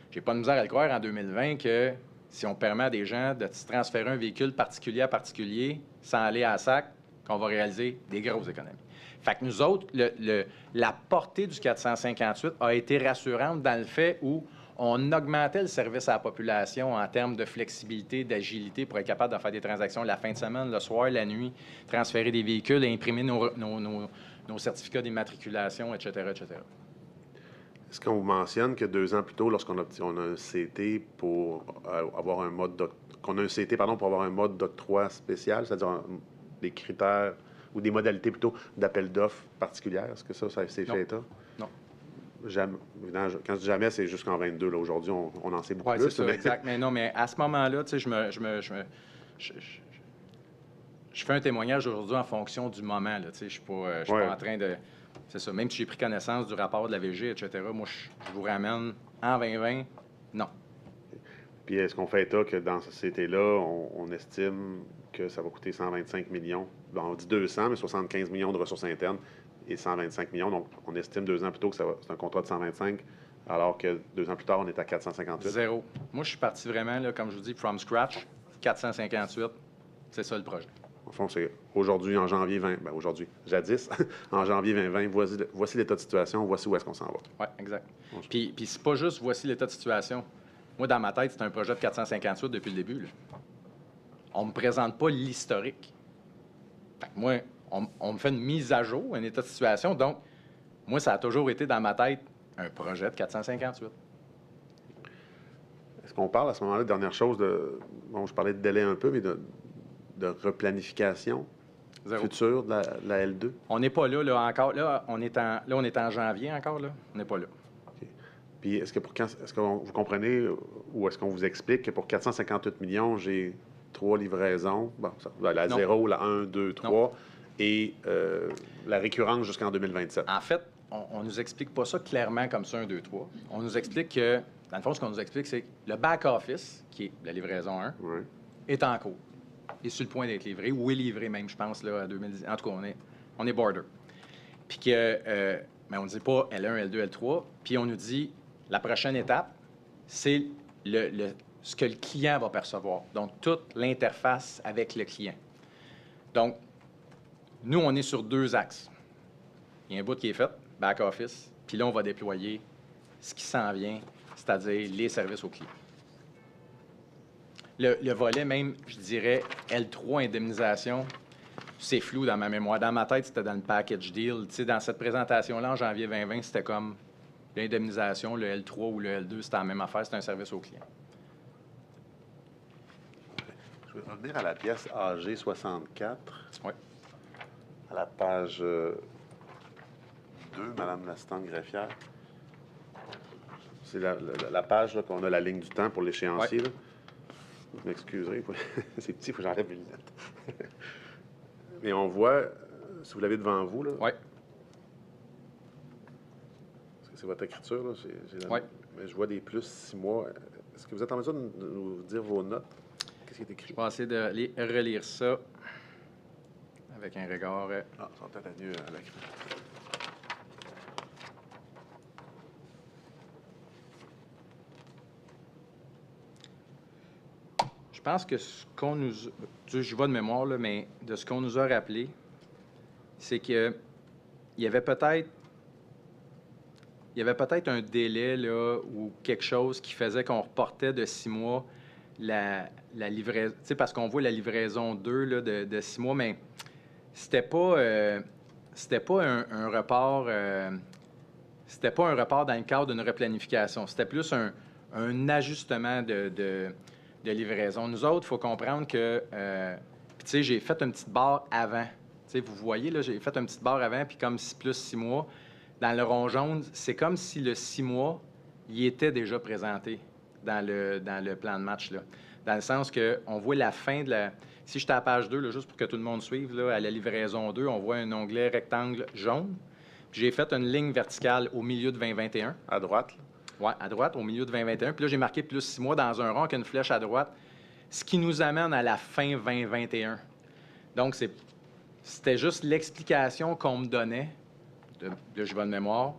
J'ai pas de misère à le croire en 2020 que si on permet à des gens de se transférer un véhicule particulier à particulier sans aller à la SAC, qu'on va réaliser des grosses économies. Fait que nous autres, la portée du 458 a été rassurante dans le fait où on augmentait le service à la population en termes de flexibilité, d'agilité pour être capable de faire des transactions la fin de semaine, le soir, la nuit, transférer des véhicules, imprimer nos certificats d'immatriculation, etc., etc.
Est-ce qu'on vous mentionne que 2 ans plus tôt, lorsqu'on a un CT pour avoir un mode pour avoir un mode d'octroi spécial, c'est-à-dire des critères ou des modalités plutôt d'appel d'offres particulières, est-ce que ça s'est fait état?
Non.
Jamais. Quand je dis jamais, c'est jusqu'en 22. Là. Aujourd'hui, on en sait beaucoup
Oui,
plus.
c'est ça, exact. Mais non, mais à ce moment-là, tu sais, je fais un témoignage aujourd'hui en fonction du moment. Là, tu sais, je ne suis pas en train de... C'est ça. Même si j'ai pris connaissance du rapport de la VG, etc., moi, je vous ramène en 2020, non.
Puis est-ce qu'on fait état que dans ce CT-là, on estime que ça va coûter 125 millions? Bon, on dit 200, mais 75 millions de ressources internes et 125 millions. Donc, on estime 2 ans plus tôt que c'est un contrat de 125, alors que 2 ans plus tard, on est à 458.
Zéro. Moi, je suis parti vraiment, là, comme je vous dis, from scratch, 458. C'est ça le projet.
Au fond, c'est aujourd'hui, en janvier 20... Ben aujourd'hui, jadis, en janvier 2020, voici l'état de situation, voici où est-ce qu'on s'en va.
Oui, exact. Puis c'est pas juste voici l'état de situation. Moi, dans ma tête, c'est un projet de 458 depuis le début. Là. On ne me présente pas l'historique. Fait que moi, on me fait une mise à jour, un état de situation. Donc, moi, ça a toujours été dans ma tête un projet de 458.
Est-ce qu'on parle à ce moment-là, dernière chose, bon, je parlais de délai un peu, mais de replanification future de la L2?
On n'est pas là encore. Là, on est en janvier encore, là. On n'est pas là.
Okay. Puis, est-ce que vous comprenez ou est-ce qu'on vous explique que pour 458 millions, j'ai 3 livraisons, bon, la 0, la 1, 2, 3, non. Et la récurrence jusqu'en 2027?
En fait, on nous explique pas ça clairement comme ça, 1, 2, 3. On nous explique que, dans le fond, ce qu'on nous explique, c'est que le back-office, qui est la livraison 1, est en cours. Est sur le point d'être livré, ou est livré même, je pense, là, à 2010. En tout cas, on est border. Puis que, mais on ne dit pas L1, L2, L3. Puis on nous dit, la prochaine étape, c'est ce que le client va percevoir. Donc, toute l'interface avec le client. Donc, Nous, on est sur 2 axes. Il y a un bout qui est fait, back-office, puis là, on va déployer ce qui s'en vient, c'est-à-dire les services aux clients. Le volet même, je dirais, L3, indemnisation, c'est flou dans ma mémoire. Dans ma tête, c'était dans le package deal. Tu sais, dans cette présentation-là, en janvier 2020, c'était comme l'indemnisation, le L3 ou le L2, c'était la même affaire, c'était un service au client.
Je vais revenir à la pièce AG 64,
Oui.
à la page 2, Madame l'assistante greffière. C'est la page là, qu'on a la ligne du temps pour l'échéancier.
Ouais.
là. Vous m'excuserez, c'est petit, il faut que j'enlève mes lunettes. Mais on voit, si vous l'avez devant vous, là,
Oui.
est-ce que c'est votre écriture? Là?
Oui.
Mais je vois des plus 6 mois. Est-ce que vous êtes en mesure de nous dire vos notes? Qu'est-ce qui est écrit?
Je vais essayer de relire ça avec un regard.
Ah, ça va peut-être être mieux à l'écran.
Je pense que ce qu'on nous... Je vais de mémoire, là, mais de ce qu'on nous a rappelé, c'est que il y avait peut-être un délai là, ou quelque chose qui faisait qu'on reportait de 6 mois la livraison. Tu sais, parce qu'on voit la livraison 2 là, de 6 mois, mais c'était pas un report. C'était pas un report dans le cadre d'une replanification. C'était plus un ajustement de livraison. Nous autres, il faut comprendre que, tu sais, j'ai fait une petite barre avant. Tu sais, vous voyez, là, j'ai fait une petite barre avant, puis comme plus 6 mois. Dans le rond jaune, c'est comme si le 6 mois, il était déjà présenté dans le plan de match, là. Dans le sens qu'on voit la fin de la... Si j'étais à la page 2, là, juste pour que tout le monde suive, là, à la livraison 2, on voit un onglet rectangle jaune. Puis j'ai fait une ligne verticale au milieu de 2021.
À droite, là.
Oui, à droite, au milieu de 2021. Puis là, j'ai marqué plus 6 mois dans un rond avec une flèche à droite, ce qui nous amène à la fin 2021. Donc, c'était juste l'explication qu'on me donnait, de je vais de mémoire,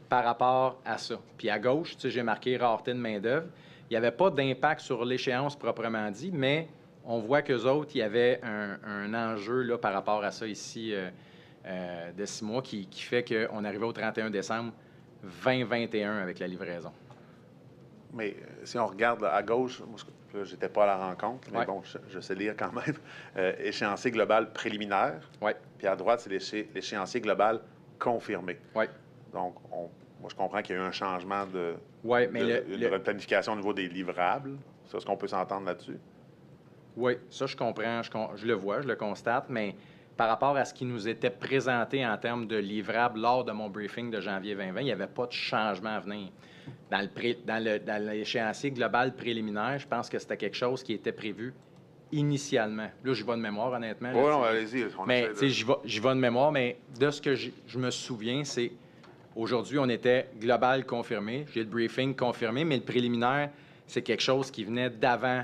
par rapport à ça. Puis à gauche, tu sais, j'ai marqué rareté de main-d'œuvre. Il n'y avait pas d'impact sur l'échéance proprement dit, mais on voit qu'eux autres, il y avait un enjeu là, par rapport à ça ici de 6 mois qui fait qu'on arrivait au 31 décembre 2021 avec la livraison.
Mais si on regarde là, à gauche, moi, j'étais pas à la rencontre, mais
Ouais.
bon, je sais lire quand même. Échéancier global préliminaire.
Oui,
Puis à droite, c'est l'échéancier global confirmé.
oui.
Donc, moi, je comprends qu'il y a eu un changement de
Mais
replanification au niveau des livrables. Ça, est-ce qu'on peut s'entendre là-dessus?
Oui, ça, je comprends, je le vois, je le constate, mais par rapport à ce qui nous était présenté en termes de livrables lors de mon briefing de janvier 2020, il n'y avait pas de changement à venir. Dans l'échéancier global préliminaire, je pense que c'était quelque chose qui était prévu initialement. Là, j'y vais de mémoire, honnêtement.
Oui,
là,
non,
tu sais.
allez-y.
Mais, tu sais, j'y vais de mémoire, mais de ce que je me souviens, c'est aujourd'hui, on était global confirmé. J'ai le briefing confirmé, mais le préliminaire, c'est quelque chose qui venait d'avant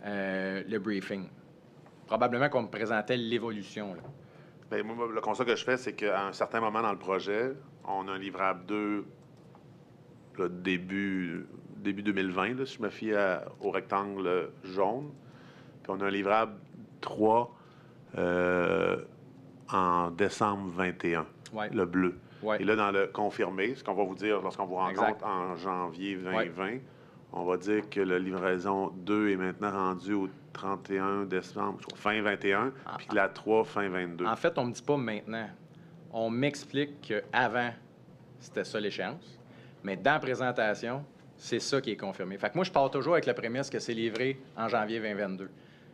le briefing. Probablement qu'on me présentait l'évolution, là.
Bien, moi, le constat que je fais, c'est qu'à un certain moment dans le projet, on a un livrable 2 là, début 2020, là, si je me fie au rectangle jaune. Puis on a un livrable 3 en décembre 21,
Ouais.
le bleu.
Ouais.
Et là, dans le confirmé, ce qu'on va vous dire lorsqu'on vous rencontre
Exact.
en janvier 2020, on va dire que la livraison 2 est maintenant rendue au 31 décembre, fin 21, puis que la 3, fin 22.
En fait, on ne me dit pas maintenant. On m'explique qu'avant, c'était ça l'échéance. Mais dans la présentation, c'est ça qui est confirmé. Fait que moi, je pars toujours avec la prémisse que c'est livré en janvier 2022.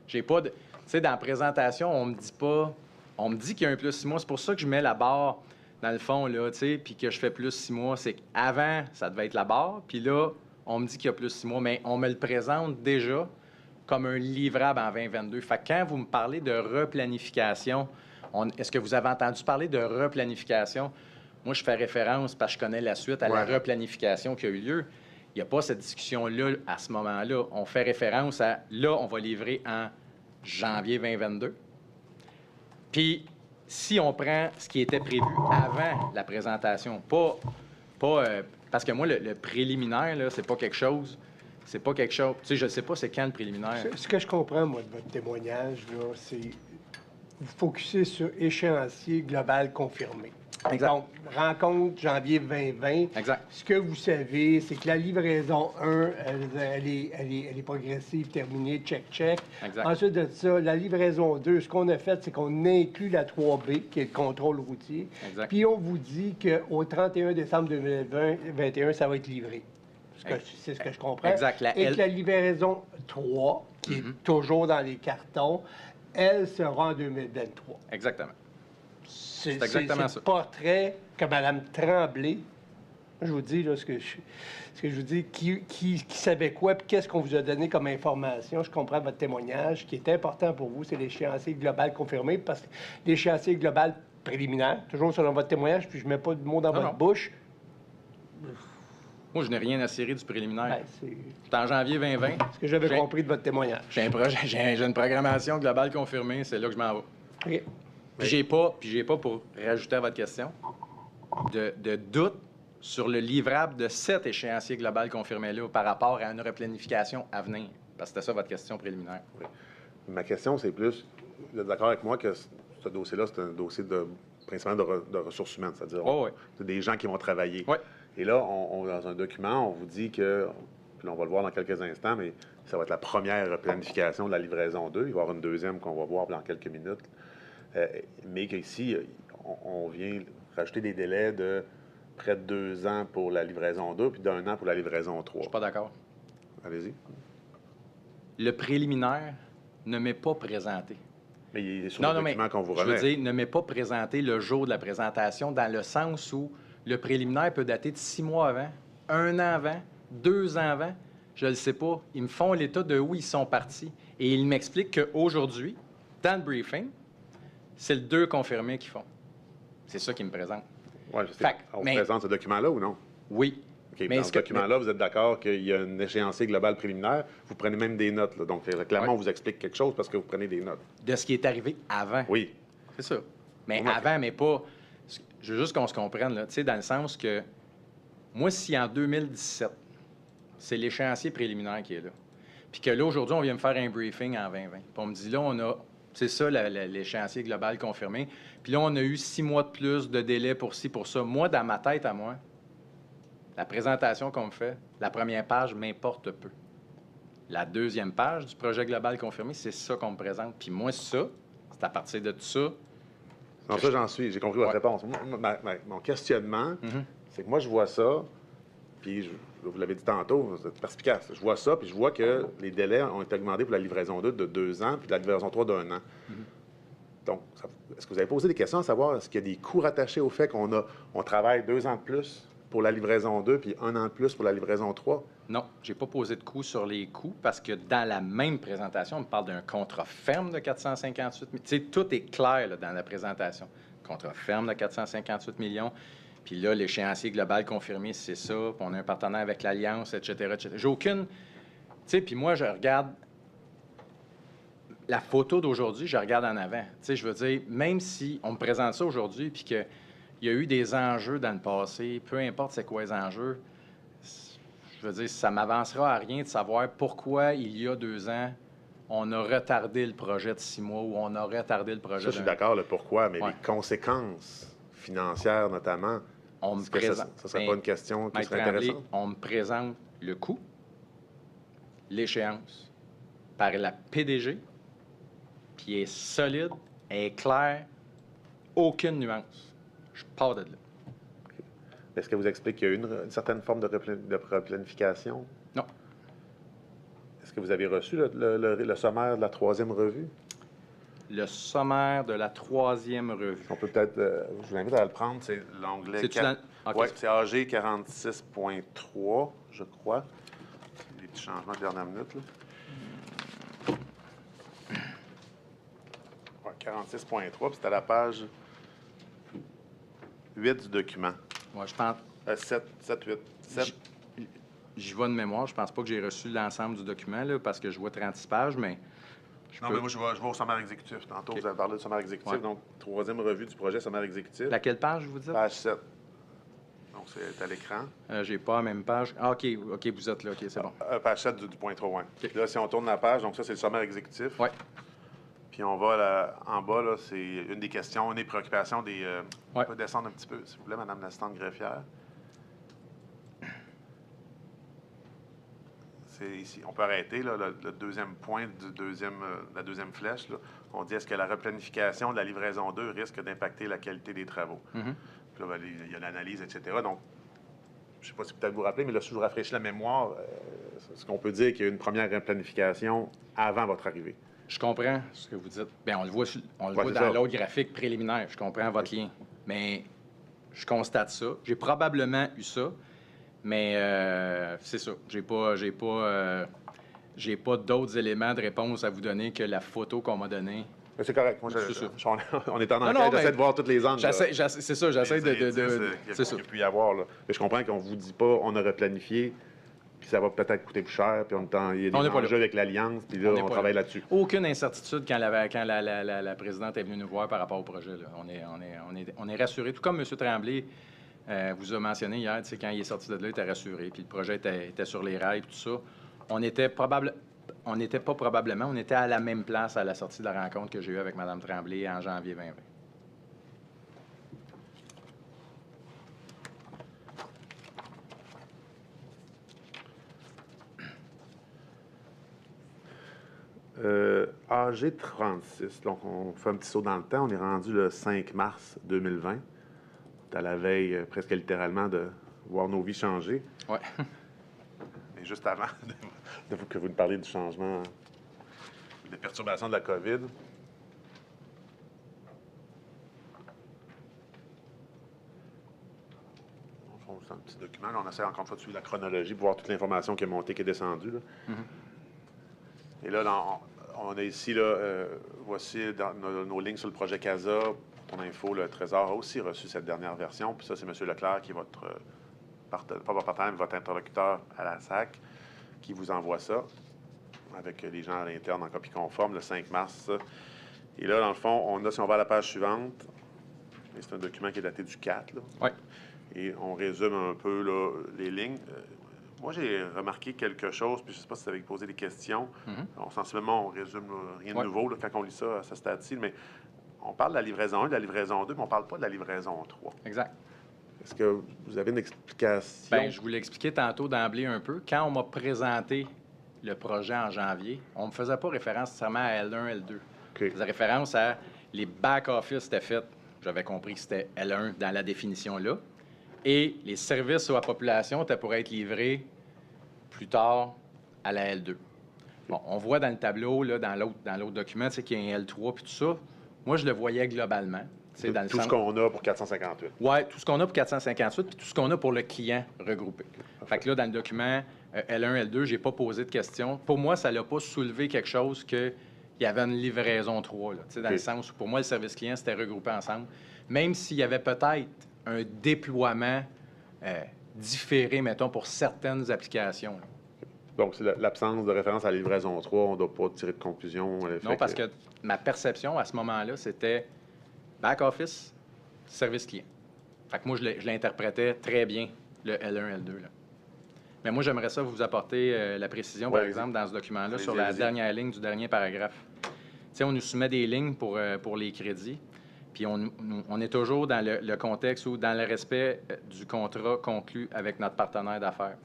J'ai pas de... Tu sais, dans la présentation, on me dit pas... On me dit qu'il y a un plus 6 mois. C'est pour ça que je mets la barre dans le fond, là, tu sais, puis que je fais plus 6 mois. C'est qu'avant, ça devait être la barre. Puis là, on me dit qu'il y a plus 6 mois. Mais on me le présente déjà comme un livrable en 2022. Fait que quand vous me parlez de replanification, est-ce que vous avez entendu parler de replanification? Moi, je fais référence, parce que je connais la suite, à la replanification qui a eu lieu. Il n'y a pas cette discussion-là à ce moment-là. On fait référence à, là, on va livrer en janvier 2022. Puis, si on prend ce qui était prévu avant la présentation, parce que moi, le préliminaire, là, c'est pas quelque chose... C'est pas quelque chose... Tu sais, je sais pas c'est quand le préliminaire.
Ce que je comprends, moi, de votre témoignage, là, c'est vous focussez sur échéancier global confirmé.
Exact.
Donc, rencontre janvier 2020.
Exact.
Ce que vous savez, c'est que la livraison 1, elle est progressive, terminée, check.
Exact.
Ensuite de ça, la livraison 2, ce qu'on a fait, c'est qu'on inclut la 3B, qui est le contrôle routier.
Exact.
Puis on vous dit qu'au 31 décembre 2021, ça va être livré. C'est ce que je comprends.
Exact.
Et que la livraison 3, qui est toujours dans les cartons, elle sera en 2023.
Exactement.
C'est
exactement ça.
le portrait que Mme Tremblay, je vous dis, là, ce que je vous dis, qui savait quoi, puis qu'est-ce qu'on vous a donné comme information. Je comprends votre témoignage. Ce qui est important pour vous, c'est l'échéancier global confirmé, parce que l'échéancier global préliminaire, toujours selon votre témoignage, puis je ne mets pas de mots dans votre bouche.
Moi, je n'ai rien à cirer du préliminaire.
Ben, c'est
C'est en janvier 2020.
ce que j'avais compris de votre témoignage.
J'ai un projet, j'ai une programmation globale confirmée, c'est là que je m'en vais.
OK.
Puis j'ai pas, pour rajouter à votre question, de doute sur le livrable de cet échéancier global confirmé-là par rapport à une replanification à venir. Parce que c'était ça votre question préliminaire.
Oui. Ma question, c'est plus, vous êtes d'accord avec moi que ce dossier-là, c'est un dossier principalement de ressources humaines, c'est-à-dire
Oh, oui.
c'est des gens qui vont travailler.
Oui.
Et là, dans un document, on vous dit que, puis là, on va le voir dans quelques instants, mais ça va être la première planification de la livraison 2. Il va y avoir une deuxième qu'on va voir dans quelques minutes. Mais qu'ici, on vient rajouter des délais de près de 2 ans pour la livraison 2 puis d'1 an pour la livraison 3.
Je suis pas d'accord.
Allez-y.
Le préliminaire ne m'est pas présenté.
Mais il est sur le document qu'on vous
je
remet.
veux dire, ne m'est pas présenté le jour de la présentation dans le sens où le préliminaire peut dater de 6 mois avant, 1 an avant, 2 ans avant. Je ne le sais pas. Ils me font l'état de où ils sont partis. Et ils m'expliquent qu'aujourd'hui, dans le briefing, c'est le 2 confirmé qu'ils font. C'est ça qu'ils me présentent.
Oui, je sais.
Fait que,
On
mais-
présente ce document-là ou non?
Oui.
OK.
Mais
Dans
est-ce
ce
que-
document-là, vous êtes d'accord qu'il y a un échéancier global préliminaire. Vous prenez même des notes. Là. Donc, clairement,
Ouais.
on vous explique quelque chose parce que vous prenez des notes.
De ce qui est arrivé avant.
Oui.
C'est ça. Mais
Remarque.
avant, mais pas... Je veux juste qu'on se comprenne, là, tu sais, dans le sens que moi, si en 2017, c'est l'échéancier préliminaire qui est là, puis que là, aujourd'hui, on vient me faire un briefing en 2020, puis on me dit, là, on a... C'est ça, l'échéancier global confirmé. Puis là, on a eu 6 mois de plus de délai pour ci, pour ça. Moi, dans ma tête à moi, la présentation qu'on me fait, la première page m'importe peu. La deuxième page du projet global confirmé, c'est ça qu'on me présente. Puis moi, ça, c'est à partir de tout ça.
Non, ça, j'en suis. J'ai compris votre
Ouais.
réponse. Mon questionnement, c'est que moi, je vois ça, puis vous l'avez dit tantôt, c'est perspicace. Je vois ça, puis je vois que les délais ont été augmentés pour la livraison 2 de 2 ans, puis la livraison 3 d'1 an. Donc, est-ce que vous avez posé des questions à savoir, est-ce qu'il y a des coûts rattachés au fait on travaille 2 ans de plus pour la livraison 2, puis 1 an de plus pour la livraison 3?
Non, j'ai pas posé de coût sur les coûts parce que dans la même présentation, on me parle d'un contrat ferme de 458 millions. Tu sais, tout est clair là, dans la présentation. Contrat ferme de 458 millions. Puis là, l'échéancier global confirmé, c'est ça. Puis on a un partenaire avec l'Alliance, etc., etc. J'ai aucune... Tu sais, puis moi, je regarde la photo d'aujourd'hui, je regarde en avant. Tu sais, je veux dire, même si on me présente ça aujourd'hui, puis qu'il y a eu des enjeux dans le passé, peu importe c'est quoi les enjeux, je veux dire, ça m'avancera à rien de savoir pourquoi, il y a 2 ans, on a retardé le projet de 6 mois ou on a retardé le projet
Ça, je suis
d'un-
d'accord, le pourquoi, mais
Ouais.
les conséquences financières, notamment,
On me
est-ce que ça
présente...
ne serait
Ben,
pas une question qui
Maître
serait
Tremblay,
intéressante?
on me présente le coût, l'échéance, par la PDG, puis elle est solide, elle est claire, aucune nuance. Je pars de là.
Est-ce que vous explique qu'il y a eu une certaine forme de replanification?
Non.
Est-ce que vous avez reçu le sommaire de la 3e revue?
Le sommaire de la 3e revue.
On peut peut-être... je vous invite à le prendre, c'est l'onglet...
C'est-tu dans- OK.
Oui, c'est AG 46.3, je crois. Les petits changements de dernière minute, là. Ouais, 46.3, puis c'est à la page 8 du document.
Moi, je pense...
7, 8. 7.
J'y vais de mémoire. Je pense pas que j'ai reçu l'ensemble du document, là, parce que je vois 36 pages, mais...
Non, mais moi, je vais au sommaire exécutif. Tantôt, vous avez parlé du sommaire exécutif.
Ouais.
Donc, 3e revue du projet sommaire exécutif.
Laquelle page, vous dites?
Page 7. Donc, c'est à l'écran.
J'ai pas la même page. Ah, OK, vous êtes là. OK, c'est bon.
Page 7 du point 3, ouais.
OK.
Là, si on tourne la page, donc ça, c'est le sommaire exécutif.
Oui.
Puis Puis on va en bas, là, c'est une des questions, une des préoccupations des... On peut descendre un petit peu, s'il vous plaît, Madame l'assistante greffière. C'est ici. On peut arrêter, là, le deuxième point la deuxième flèche. Là. On dit, est-ce que la replanification de la livraison 2 risque d'impacter la qualité des travaux? Puis là, ben, il y a l'analyse, etc. Donc, je ne sais pas si peut-être vous rappelez, mais là, si je vous rafraîchis la mémoire, est-ce qu'on peut dire qu'il y a une première replanification avant votre arrivée?
Je comprends ce que vous dites. Bien, on le voit,
Ouais,
dans l'autre graphique préliminaire. Je comprends votre lien. Mais je constate ça. J'ai probablement eu ça, mais c'est ça. J'ai pas d'autres éléments de réponse à vous donner que la photo qu'on m'a donnée.
Mais c'est correct. Moi, on est en
Non,
enquête,
mais
j'essaie de voir toutes les angles.
C'est ça, j'essaie de c'est ça.
Il peut y avoir, là. Mais je comprends qu'on ne vous dit pas, on a replanifié, puis ça va peut-être coûter plus cher, puis il y a des enjeux avec l'Alliance, puis là, on travaille là-dessus.
Aucune incertitude quand la présidente est venue nous voir par rapport au projet. Là. On est rassurés. Tout comme M. Tremblay vous a mentionné hier, quand il est sorti de là, il était rassuré, puis le projet était sur les rails, tout ça. On était à la même place à la sortie de la rencontre que j'ai eue avec Mme Tremblay en janvier 2020.
AG36. Donc, on fait un petit saut dans le temps. On est rendu le 5 mars 2020. C'est à la veille, presque littéralement, de voir nos vies changer.
Oui.
Et juste avant que vous nous parliez du changement, des perturbations de la COVID. C'est un petit document. Là, on essaie encore une fois de suivre la chronologie pour voir toute l'information qui est montée, qui est descendue. Là. Et là, on a ici, là, voici dans nos lignes sur le projet CASA. Pour ton info, le Trésor a aussi reçu cette dernière version. Puis ça, c'est M. Leclerc qui est votre partenaire, mais votre interlocuteur à la SAC, qui vous envoie ça, avec les gens à l'interne en copie conforme, le 5 mars. Et là, dans le fond, si on va à la page suivante, et c'est un document qui est daté du 4, là.
Oui.
Et on résume un peu là, les lignes. Moi, j'ai remarqué quelque chose, puis je ne sais pas si vous avez posé des questions. Sensiblement, on résume rien de nouveau là, quand on lit ça à ce stade-ci, mais on parle de la livraison 1, de la livraison 2, mais on ne parle pas de la livraison 3.
Exact.
Est-ce que vous avez une explication?
Bien, je vous l'ai expliqué tantôt d'emblée un peu. Quand on m'a présenté le projet en janvier, on ne me faisait pas référence nécessairement à L1, L2.
Okay.
On faisait référence à les back-office étaient faits. J'avais compris que c'était L1 dans la définition-là. Et les services à la population étaient pour être livrés plus tard à la L2. Bon, on voit dans le tableau, là, dans l'autre document, qu'il y a un L3 puis tout ça. Moi, je le voyais globalement. Dans le
tout ce qu'on a pour 458.
Oui, tout ce qu'on a pour 458 puis tout ce qu'on a pour le client regroupé. Fait que là, dans le document L1, L2, je n'ai pas posé de questions. Pour moi, ça n'a pas soulevé quelque chose qu'il y avait une livraison 3, là, dans le sens où, pour moi, le service client, c'était regroupé ensemble. Même s'il y avait peut-être un déploiement différé, mettons, pour certaines applications. Là.
Donc, c'est l'absence de référence à la livraison 3, on ne doit pas tirer de conclusion.
Non, parce que ma perception à ce moment-là, c'était back-office, service client. Fait que moi, je l'interprétais très bien, le L1, L2. Là. Mais moi, j'aimerais ça vous apporter la précision, par exemple, dans ce document-là, sur la dernière ligne du dernier paragraphe. Tu sais, on nous soumet des lignes pour les crédits, puis on est toujours dans le contexte ou dans le respect du contrat conclu avec notre partenaire d'affaires.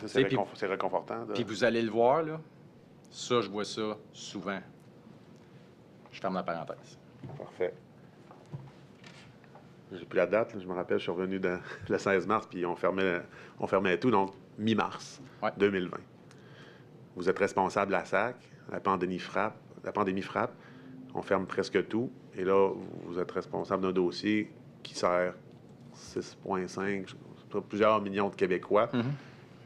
C'est réconfortant.
Puis vous allez le voir, là, ça, je vois ça souvent. Je ferme la parenthèse.
Parfait. J'ai plus la date, là. Je me rappelle, je suis revenu le 16 mars, puis on fermait tout, donc mi-mars 2020. Vous êtes responsable de la SAC, la pandémie frappe, on ferme presque tout, et là, vous êtes responsable d'un dossier qui sert 6,5, plusieurs millions de Québécois,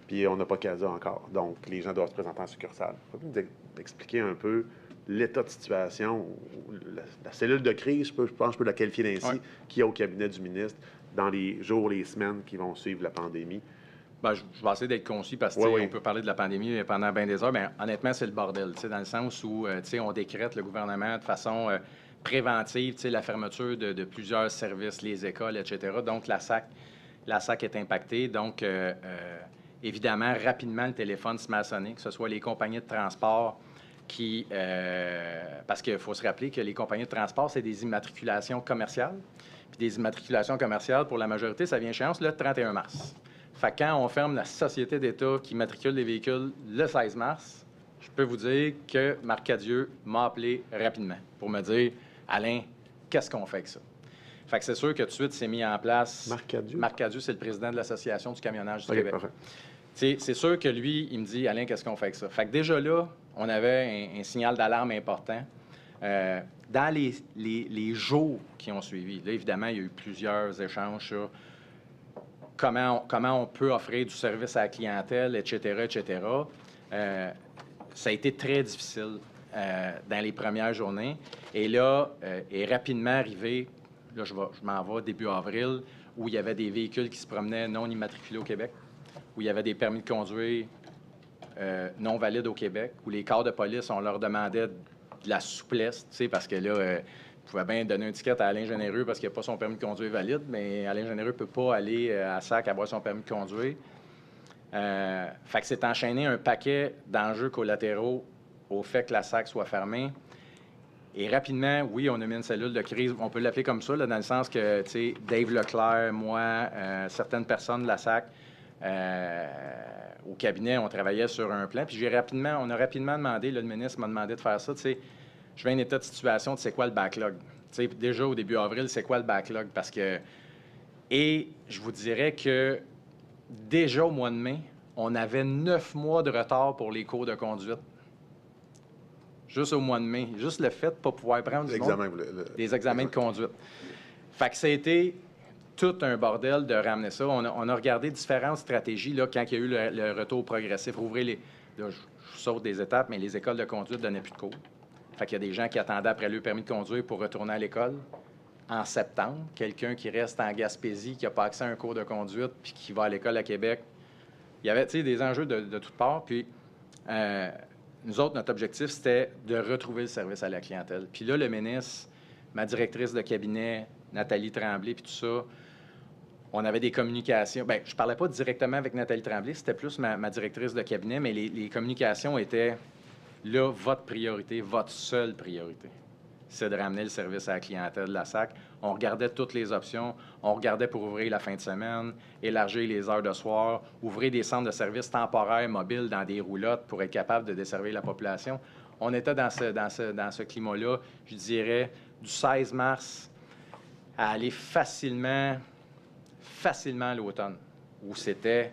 puis on n'a pas CASA encore, donc les gens doivent se présenter en succursale. Vous pouvez nous expliquer un peu l'état de situation, la cellule de crise, je pense que je peux la qualifier d'ainsi, qu'il y a au cabinet du ministre dans les jours, les semaines qui vont suivre la pandémie.
Bien, je vais essayer d'être concis parce qu'on peut parler de la pandémie pendant bien des heures, mais honnêtement, c'est le bordel, dans le sens où on décrète le gouvernement de façon préventive la fermeture de plusieurs services, les écoles, etc. Donc, la SAC est impactée. Donc, évidemment, rapidement, le téléphone se met à sonner, que ce soit les compagnies de transport, parce qu'il faut se rappeler que les compagnies de transport, c'est des immatriculations commerciales. Puis des immatriculations commerciales, pour la majorité, ça vient échéance le 31 mars. Fait que quand on ferme la société d'État qui matricule les véhicules le 16 mars, je peux vous dire que Marc Cadieux m'a appelé rapidement pour me dire « Alain, qu'est-ce qu'on fait avec ça? » Fait que c'est sûr que tout de suite, c'est mis en place...
Marc Cadieux?
Marc Cadieux, c'est le président de l'Association du camionnage du
OK,
Québec.
parfait.
C'est sûr que lui, il me dit « Alain, qu'est-ce qu'on fait avec ça? » Fait que déjà là, on avait un signal d'alarme important. Dans les jours qui ont suivi, là, évidemment, il y a eu plusieurs échanges sur comment on peut offrir du service à la clientèle, etc., etc. Ça a été très difficile dans les premières journées. Et là, est rapidement arrivé, là, je m'en vais début avril, où il y avait des véhicules qui se promenaient non immatriculés au Québec, où il y avait des permis de conduire non valides au Québec, où les corps de police, on leur demandait de la souplesse, tu sais, parce que là, il pouvait bien donner un ticket à Alain Généreux parce qu'il n'a pas son permis de conduire valide, mais Alain Généreux ne peut pas aller à SAC avoir son permis de conduire. Fait que c'est enchaîné un paquet d'enjeux collatéraux au fait que la SAC soit fermée. Et rapidement, oui, on a mis une cellule de crise, on peut l'appeler comme ça, là, dans le sens que, tu sais, Dave Leclerc, moi, certaines personnes de la SAC, au cabinet, on travaillait sur un plan. Puis on a rapidement demandé, là, le ministre m'a demandé de faire ça, tu sais, je fais un état de situation de c'est quoi le backlog. Tu sais, déjà au début avril, c'est quoi le backlog? Parce que... Et je vous dirais que déjà au mois de mai, on avait 9 mois de retard pour les cours de conduite. Juste au mois de mai. Juste le fait de ne pas pouvoir prendre des examens de conduite. Fait que ça a été tout un bordel de ramener ça. On a regardé différentes stratégies là, quand il y a eu le retour progressif. Rouvrir les... Là, je saute des étapes, mais les écoles de conduite ne donnaient plus de cours. Fait qu'il y a des gens qui attendaient après le permis de conduire pour retourner à l'école en septembre. Quelqu'un qui reste en Gaspésie, qui n'a pas accès à un cours de conduite, puis qui va à l'école à Québec. Il y avait, tu sais, des enjeux de toutes parts. Puis nous autres, notre objectif, c'était de retrouver le service à la clientèle. Puis là, le ministre, ma directrice de cabinet, Nathalie Tremblay, puis tout ça, on avait des communications. Bien, je ne parlais pas directement avec Nathalie Tremblay, c'était plus ma directrice de cabinet, mais les communications étaient... Là, votre priorité, votre seule priorité, c'est de ramener le service à la clientèle de la SAC. On regardait toutes les options. On regardait pour ouvrir la fin de semaine, élargir les heures de soir, ouvrir des centres de services temporaires mobiles dans des roulottes pour être capable de desservir la population. On était dans ce climat-là, je dirais, du 16 mars à aller facilement à l'automne, où c'était...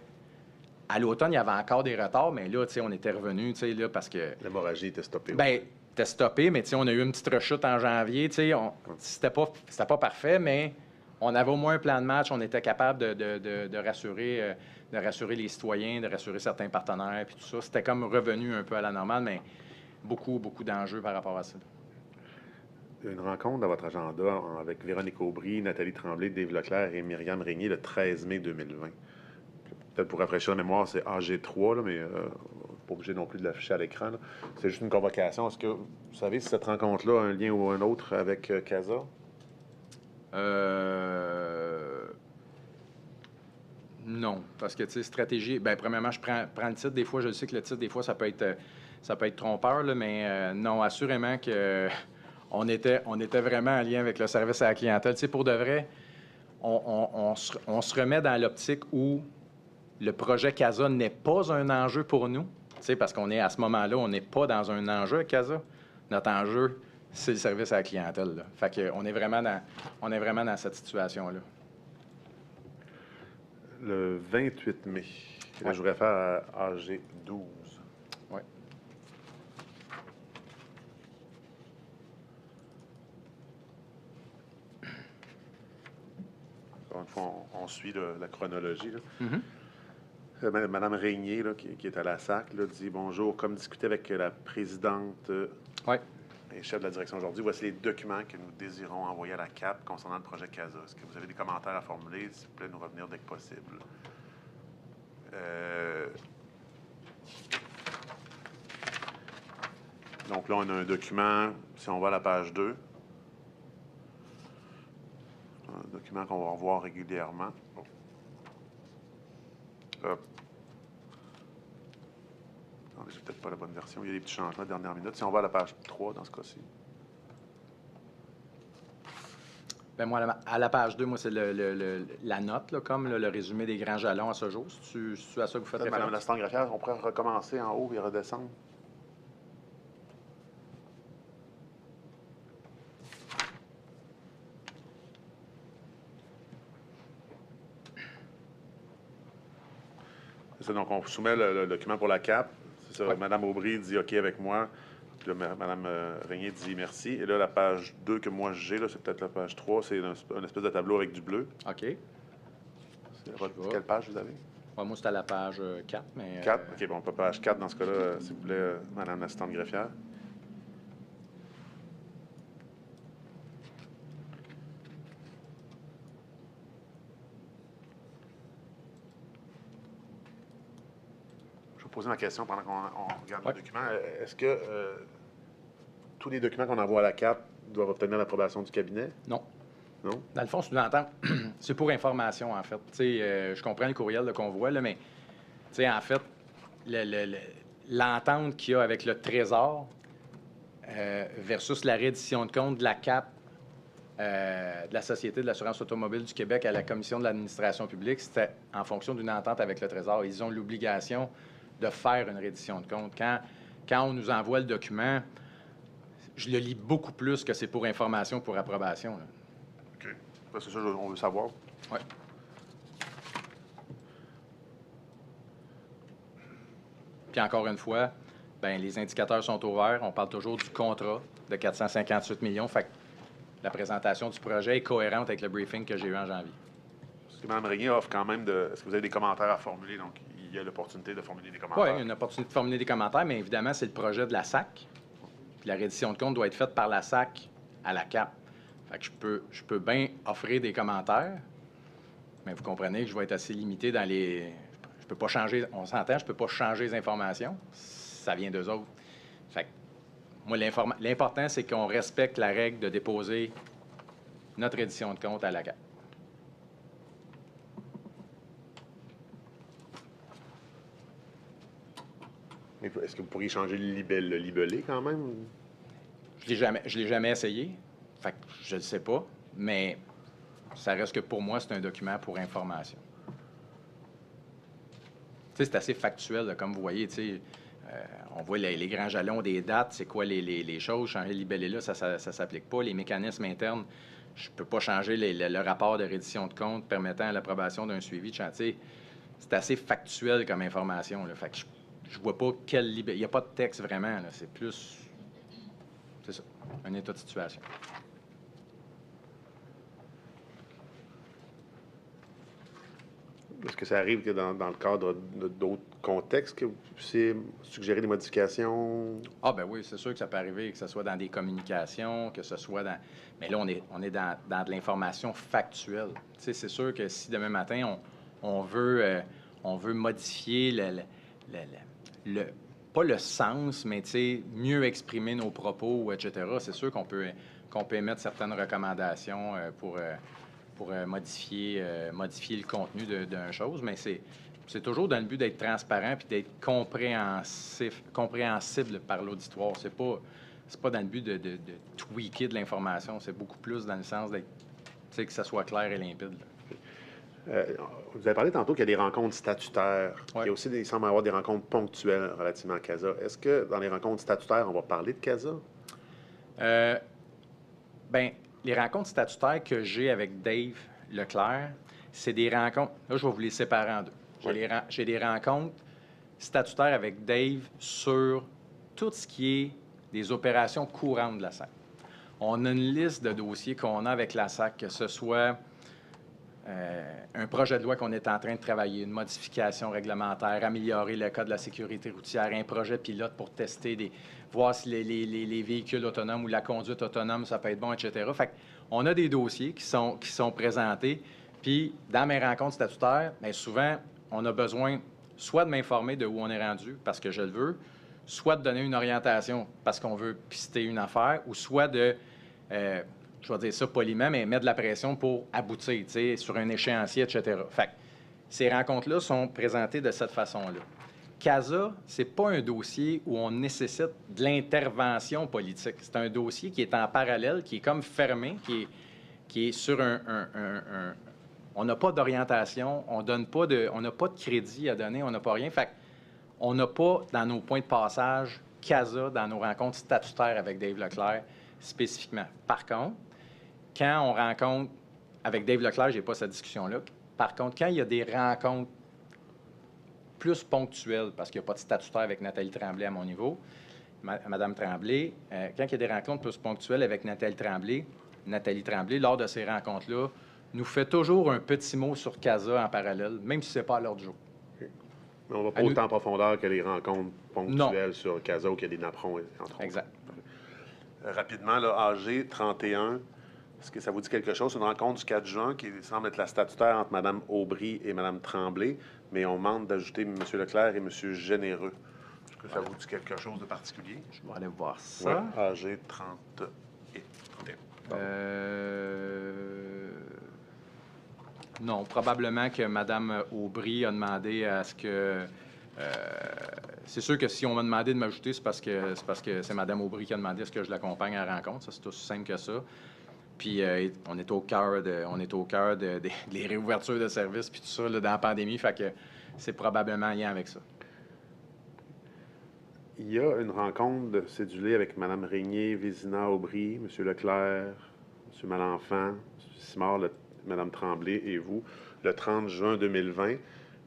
À l'automne, il y avait encore des retards, mais là, tu sais, on était revenu, tu sais, là, parce que...
L'hémorragie était stoppée.
Bien, était stoppé, mais tu sais, on a eu une petite rechute en janvier, tu sais, c'était pas parfait, mais on avait au moins un plan de match, on était capable de rassurer les citoyens, de rassurer certains partenaires, puis tout ça. C'était comme revenu un peu à la normale, mais beaucoup d'enjeux par rapport à ça.
Une rencontre dans votre agenda avec Véronique Aubry, Nathalie Tremblay, Dave Leclerc et Myriam Régnier le 13 mai 2020. Peut-être pour rafraîchir la mémoire, c'est AG3, là, mais pas obligé non plus de l'afficher à l'écran. C'est juste une convocation. Est-ce que vous savez si cette rencontre-là a un lien ou un autre avec CASA?
Non, parce que, tu sais, stratégie... Bien, premièrement, je prends le titre. Des fois, je sais que le titre, des fois, ça peut être trompeur, là, mais non, assurément que on était vraiment en lien avec le service à la clientèle. Tu sais, pour de vrai, on se remet dans l'optique où le projet CASA n'est pas un enjeu pour nous, parce qu'on est à ce moment-là, on n'est pas dans un enjeu avec CASA. Notre enjeu, c'est le service à la clientèle. Là. Fait qu'on est vraiment dans cette situation-là.
Le 28 mai, là, je voudrais faire AG 12.
Oui.
Encore une fois, on suit la chronologie. Là.
Mm-hmm.
Madame Régnier, là, qui est à la SAC, là, dit « Bonjour, comme discuté avec la présidente et chef de la direction aujourd'hui, voici les documents que nous désirons envoyer à la CAP concernant le projet CASA. Est-ce que vous avez des commentaires à formuler? S'il vous plaît, nous revenir dès que possible. » Donc là, on a un document, si on va à la page 2, un document qu'on va revoir régulièrement. Hop. Attendez, j'ai peut-être pas la bonne version. Il y a des petits changements de dernière minute. Si on va à la page 3 dans ce cas-ci.
Bien, moi, à la page 2, moi, c'est la note, là, comme là, le résumé des grands jalons à ce jour. C'est à ça que vous faites
Madame
référence?
l'assistante greffière, on pourrait recommencer en haut et redescendre. C'est ça, donc on soumet le document pour la CAP. C'est ça,
Ouais.
Mme Aubry dit OK avec moi. Puis là, Mme Régnier dit merci. Et là, la page 2 que moi j'ai, là, c'est peut-être la page 3, c'est une espèce de tableau avec du bleu.
OK.
Quelle page vous avez?
Ouais, moi, c'est à la page 4, mais...
4? OK, bon, pas page 4 dans ce cas-là, s'il vous plaît, Mme l'assistante greffière. Je vais poser ma question pendant qu'on regarde
Ouais.
le document. Est-ce que tous les documents qu'on envoie à la CAP doivent obtenir l'approbation du cabinet?
Non.
Non?
Dans le fond, sous-entend, c'est pour information, en fait. Tu sais, je comprends le courriel qu'on voit, là, mais, tu sais, en fait, l'entente qu'il y a avec le Trésor versus la reddition de compte de la CAP, de la Société de l'assurance automobile du Québec à la Commission de l'administration publique, c'était en fonction d'une entente avec le Trésor. Ils ont l'obligation de faire une reddition de compte. Quand on nous envoie le document, je le lis beaucoup plus que c'est pour information, pour approbation, là.
OK. C'est ça on veut savoir.
Ouais. Puis encore une fois, ben les indicateurs sont ouverts. On parle toujours du contrat de 458 millions. Fait que la présentation du projet est cohérente avec le briefing que j'ai eu en janvier.
Parce que Mme Régnier offre quand même de... Est-ce que vous avez des commentaires à formuler? Donc, il y a l'opportunité de formuler des commentaires.
Oui, il y a une opportunité de formuler des commentaires, mais évidemment, c'est le projet de la SAC. Puis la reddition de compte doit être faite par la SAC à la CAP. Fait que je peux bien offrir des commentaires, mais vous comprenez que je vais être assez limité dans les... Je peux pas changer... On s'entend, je peux pas changer les informations. Ça vient d'eux autres. Fait que moi, l'important, c'est qu'on respecte la règle de déposer notre reddition de compte à la CAP.
Mais est-ce que vous pourriez changer le libellé quand même?
Je l'ai jamais essayé. Fait que je ne sais pas, mais ça reste que pour moi, c'est un document pour information. Tu sais, c'est assez factuel, là, comme vous voyez, tu sais, on voit les grands jalons des dates, c'est quoi les choses. Changer le libellé-là, ça ne s'applique pas. Les mécanismes internes, je ne peux pas changer le rapport de reddition de compte permettant l'approbation d'un suivi de chantier. C'est assez factuel comme information, là. Fait que je vois pas quel libellé. Il n'y a pas de texte vraiment, là. C'est plus... C'est ça, un état de situation.
Est-ce que ça arrive que dans le cadre d'autres contextes que vous puissiez suggérer des modifications?
Ah ben oui, c'est sûr que ça peut arriver, que ce soit dans des communications, que ce soit dans... Mais là, on est dans de l'information factuelle. Tu sais, c'est sûr que si demain matin, on veut modifier pas le sens, mais tu sais, mieux exprimer nos propos, etc., c'est sûr qu'on peut émettre certaines recommandations pour modifier le contenu d'une chose, mais c'est toujours dans le but d'être transparent puis d'être compréhensible par l'auditoire. C'est pas dans le but de tweaker de l'information, c'est beaucoup plus dans le sens d'être, tu sais, que ça soit clair et limpide, là.
Vous avez parlé tantôt qu'il y a des rencontres statutaires.
Ouais.
Il y a aussi, il semble y avoir des rencontres ponctuelles relativement à CASA. Est-ce que dans les rencontres statutaires, on va parler de CASA?
Bien, les rencontres statutaires que j'ai avec Dave Leclerc, c'est des rencontres... Là, je vais vous les séparer en deux. J'ai des rencontres statutaires avec Dave sur tout ce qui est des opérations courantes de la SAC. On a une liste de dossiers qu'on a avec la SAC, que ce soit un projet de loi qu'on est en train de travailler, une modification réglementaire, améliorer le code de la sécurité routière, un projet pilote pour tester, voir si les véhicules autonomes ou la conduite autonome, ça peut être bon, etc. Fait qu'on a des dossiers qui sont présentés. Puis, dans mes rencontres statutaires, bien souvent, on a besoin soit de m'informer de où on est rendu, parce que je le veux, soit de donner une orientation, parce qu'on veut pister une affaire, ou soit de... je vais dire ça poliment, mais mettre de la pression pour aboutir, tu sais, sur un échéancier, etc. Fait que ces rencontres-là sont présentées de cette façon-là. CASA, ce n'est pas un dossier où on nécessite de l'intervention politique. C'est un dossier qui est en parallèle, qui est comme fermé, qui est sur on n'a pas d'orientation, on n'a pas de crédit à donner, on n'a pas rien. Fait on n'a pas, dans nos points de passage, CASA, dans nos rencontres statutaires avec Dave Leclerc, spécifiquement. Par contre, quand on rencontre, avec Dave Leclerc, je n'ai pas cette discussion-là. Par contre, quand il y a des rencontres plus ponctuelles, parce qu'il n'y a pas de statutaire avec Nathalie Tremblay à mon niveau, Madame Tremblay, quand il y a des rencontres plus ponctuelles avec Nathalie Tremblay, lors de ces rencontres-là, nous fait toujours un petit mot sur CASA en parallèle, même si ce n'est pas à l'ordre du jour.
Okay. Mais on ne va pas autant en profondeur que les rencontres ponctuelles sur CASA ou qu'il y a des napperons, entre autres.
Exact.
Rapidement, là, AG 31, est-ce que ça vous dit quelque chose? C'est une rencontre du 4 juin qui semble être la statutaire entre Mme Aubry et Mme Tremblay, mais on demande d'ajouter M. Leclerc et M. Généreux. Est-ce que ça vous dit quelque chose de particulier?
Je vais aller voir ça.
Oui, AG 30 et 31.
Non, probablement que Mme Aubry a demandé à ce que... c'est sûr que si on m'a demandé de m'ajouter, c'est parce que c'est Mme Aubry qui a demandé à ce que je l'accompagne à la rencontre. Ça, c'est aussi simple que ça. Puis on est au cœur des réouvertures de services puis tout ça là, dans la pandémie. Fait que c'est probablement lien avec ça.
Il y a une rencontre cédulée avec Mme Régnier, Vézina, Aubry, M. Leclerc, M. Malenfant, M. Simard, Mme Tremblay et vous, le 30 juin 2020,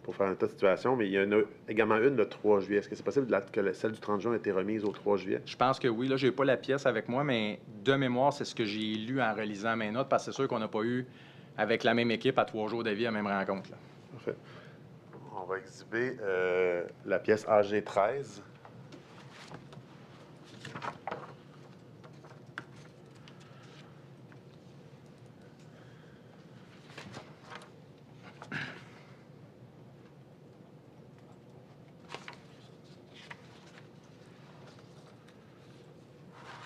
pour faire un tas de situation, mais il y en a également une le 3 juillet. Est-ce que c'est possible que celle du 30 juin ait été remise au 3 juillet?
Je pense que oui. Là, je n'ai pas la pièce avec moi, mais de mémoire, c'est ce que j'ai lu en relisant mes notes, parce que c'est sûr qu'on n'a pas eu, avec la même équipe, à 3 jours d'avis, la même rencontre. Là.
Parfait. On va exhiber la pièce AG 13.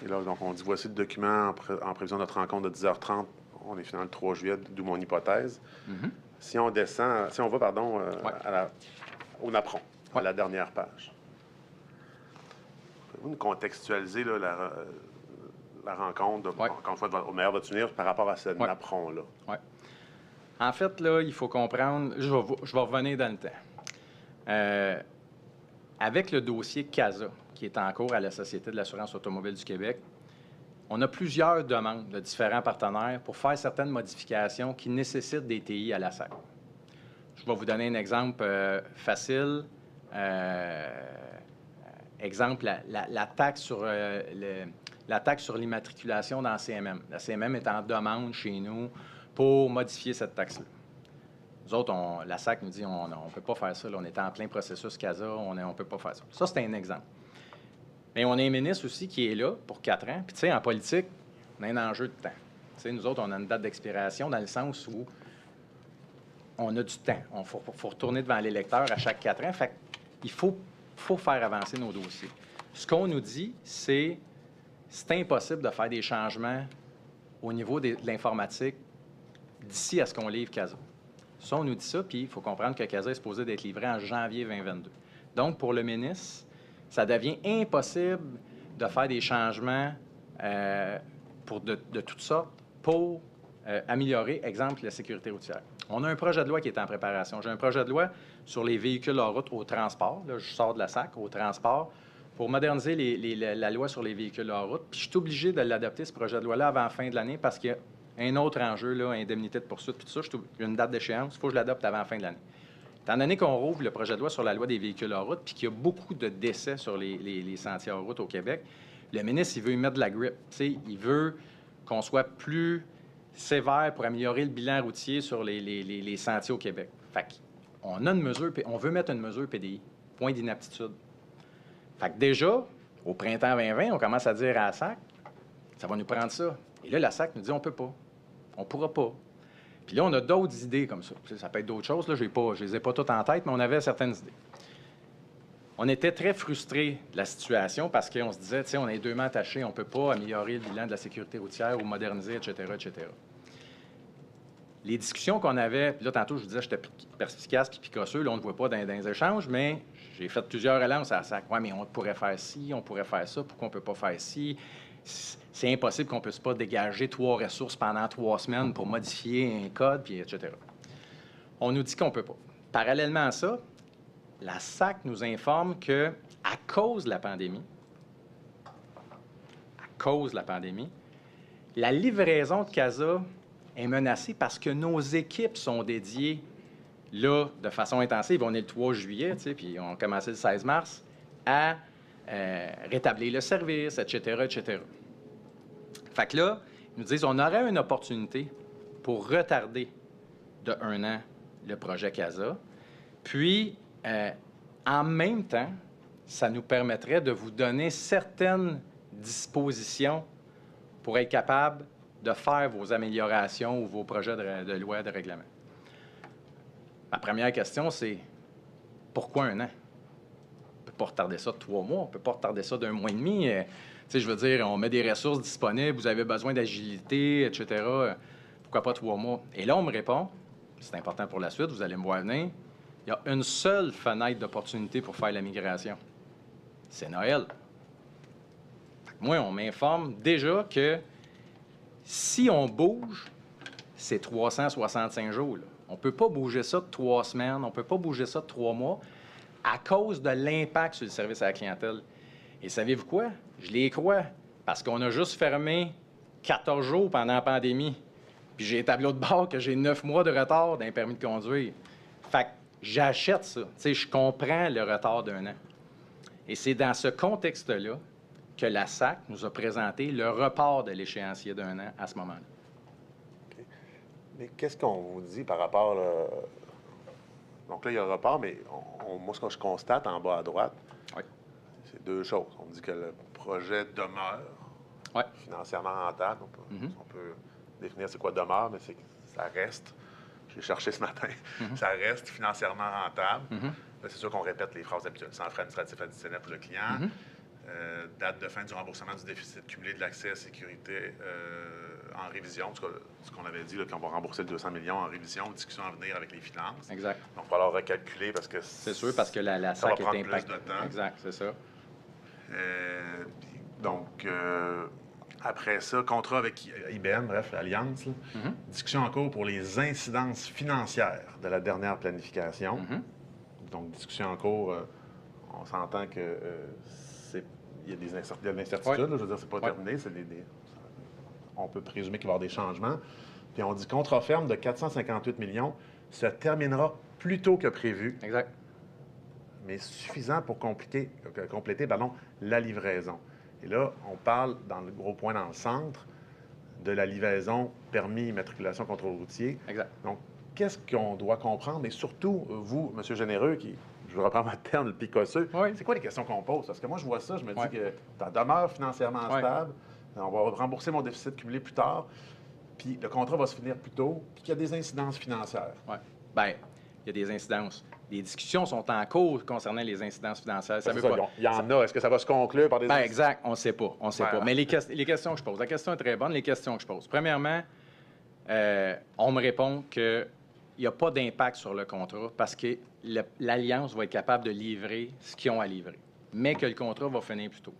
Et là, donc, on dit voici le document en prévision de notre rencontre de 10h30. On est finalement le 3 juillet, d'où mon hypothèse.
Mm-hmm.
Si on descend, si on va, pardon, au napperon, à la dernière page. Pouvez-vous nous contextualiser là, la rencontre, encore une fois, au meilleur de votre souvenir, par rapport à ce napperon-là?
Oui. En fait, là, il faut comprendre, je vais revenir dans le temps. Avec le dossier CASA, qui est en cours à la Société de l'assurance automobile du Québec, on a plusieurs demandes de différents partenaires pour faire certaines modifications qui nécessitent des TI à la SAC. Je vais vous donner un exemple facile. Exemple, la taxe sur l'immatriculation dans la CMM. La CMM est en demande chez nous pour modifier cette taxe-là. Nous autres, la SAC nous dit on ne peut pas faire ça. Là, on est en plein processus CASA, on ne peut pas faire ça. Ça, c'est un exemple. Mais on a un ministre aussi qui est là pour 4 ans. Puis, tu sais, en politique, on a un enjeu de temps. Tu sais, nous autres, on a une date d'expiration dans le sens où on a du temps. Il faut retourner devant l'électeur à chaque 4 ans. Fait qu'il faut faire avancer nos dossiers. Ce qu'on nous dit, c'est impossible de faire des changements au niveau de l'informatique d'ici à ce qu'on livre CASA. Ça, on nous dit ça, puis il faut comprendre que CASA est supposé d'être livré en janvier 2022. Donc, pour le ministre, ça devient impossible de faire des changements de toutes sortes pour améliorer, exemple, la sécurité routière. On a un projet de loi qui est en préparation. J'ai un projet de loi sur les véhicules hors route au transport. Là, je sors de la SAC au transport pour moderniser la loi sur les véhicules hors route. Puis je suis obligé de l'adopter, ce projet de loi-là, avant la fin de l'année parce qu'il y a un autre enjeu, là, indemnité de poursuite, puis tout ça. J'ai une date d'échéance. Il faut que je l'adopte avant la fin de l'année. Étant donné qu'on rouvre le projet de loi sur la loi des véhicules hors route, puis qu'il y a beaucoup de décès sur les sentiers hors route au Québec, le ministre, il veut y mettre de la grippe. T'sais, il veut qu'on soit plus sévère pour améliorer le bilan routier sur les sentiers au Québec. Fait qu'on a une mesure, on veut mettre une mesure PDI, point d'inaptitude. Fait que déjà, au printemps 2020, on commence à dire à la SAC, ça va nous prendre ça. Et là, la SAC nous dit, on peut pas. On pourra pas. Puis là, on a d'autres idées comme ça. Ça peut être d'autres choses. Là, je ne les ai pas toutes en tête, mais on avait certaines idées. On était très frustrés de la situation parce qu'on se disait, tu sais, on est 2 mains attachées, on ne peut pas améliorer le bilan de la sécurité routière ou moderniser, etc., etc. les discussions qu'on avait, puis là, tantôt, je vous disais, j'étais perspicace puis picosseux, là, on ne voit pas dans les échanges, mais j'ai fait plusieurs relances à la SAC. Oui, mais on pourrait faire ci, on pourrait faire ça, pourquoi on ne peut pas faire ci? C'est impossible qu'on ne puisse pas dégager 3 ressources pendant 3 semaines pour modifier un code, puis etc. On nous dit qu'on ne peut pas. Parallèlement à ça, la SAC nous informe que à cause de la pandémie, la livraison de CASA est menacée parce que nos équipes sont dédiées, là, de façon intensive, on est le 3 juillet, tu sais, puis on a commencé le 16 mars, à rétablir le service, etc., etc. Fait que là, ils nous disent, on aurait une opportunité pour retarder de 1 an le projet CASA, puis, en même temps, ça nous permettrait de vous donner certaines dispositions pour être capable de faire vos améliorations ou vos projets de loi, de règlement. Ma première question, c'est pourquoi 1 an? On ne peut pas retarder ça de 3 mois, on ne peut pas retarder ça d'1 mois et demi. Tu sais, je veux dire, on met des ressources disponibles, vous avez besoin d'agilité, etc. Pourquoi pas 3 mois? Et là, on me répond, c'est important pour la suite, vous allez me voir venir, il y a une seule fenêtre d'opportunité pour faire la migration. C'est Noël. Moi, on m'informe déjà que si on bouge, c'est 365 jours. Là. On ne peut pas bouger ça de 3 semaines, on ne peut pas bouger ça de 3 mois à cause de l'impact sur le service à la clientèle. Et savez-vous quoi? Je les crois, parce qu'on a juste fermé 14 jours pendant la pandémie. Puis j'ai un tableau de bord que j'ai 9 mois de retard d'un permis de conduire. Fait que j'achète ça. Tu sais, je comprends le retard d'1 an. Et c'est dans ce contexte-là que la SAC nous a présenté le report de l'échéancier d'1 an à ce moment-là.
Okay. Mais qu'est-ce qu'on vous dit par rapport... Donc là, il y a le report, mais moi, ce que je constate en bas à droite, c'est 2 choses. On me dit que le projet demeure financièrement rentable. On peut définir c'est quoi demeure, mais c'est que ça reste. Je l'ai cherché ce matin. Ça reste financièrement rentable. Là, c'est sûr qu'on répète les phrases habituelles. Sans frais administratifs additionnels pour le client. Date de fin du remboursement du déficit cumulé de l'accès à la sécurité en révision. En tout cas, ce qu'on avait dit, qu'on va rembourser le 200 millions en révision, discussion à venir avec les finances.
Exact.
Donc, il va falloir recalculer parce que...
C'est sûr, parce que la SAC est impactée.
Plus de temps.
Exact, c'est ça.
Donc, après ça, contrat avec IBM, bref, Alliance. Discussion en cours pour les incidences financières de la dernière planification. Donc, discussion en cours, on s'entend que il y a de l'incertitude. Je veux dire, c'est pas terminé. On peut présumer qu'il va y avoir des changements. Puis on dit contrat ferme de 458 millions se terminera plus tôt que prévu.
Exact.
Mais suffisant pour compléter la livraison. Et là, on parle, dans le gros point dans le centre, de la livraison permis, immatriculation, contrôle routier.
Exact.
Donc, qu'est-ce qu'on doit comprendre? Et surtout, vous, M. Généreux, qui, je vais reprendre votre terme, le picosseux, c'est quoi les questions qu'on pose? Parce que moi, je vois ça, je me dis que ça demeure financièrement stable, on va rembourser mon déficit cumulé plus tard, puis le contrat va se finir plus tôt, puis qu'il y a des incidences financières.
Oui. Bien, il y a des incidences. Les discussions sont en cours concernant les incidences financières. Ça veut pas...
Il y en a. Est-ce que ça va se conclure par des...
Bien, exact. On ne sait pas. On sait pas. Mais les questions que je pose, la question est très bonne. Les questions que je pose. Premièrement, on me répond qu'il n'y a pas d'impact sur le contrat parce que l'Alliance va être capable de livrer ce qu'ils ont à livrer, mais que le contrat va finir plus tôt.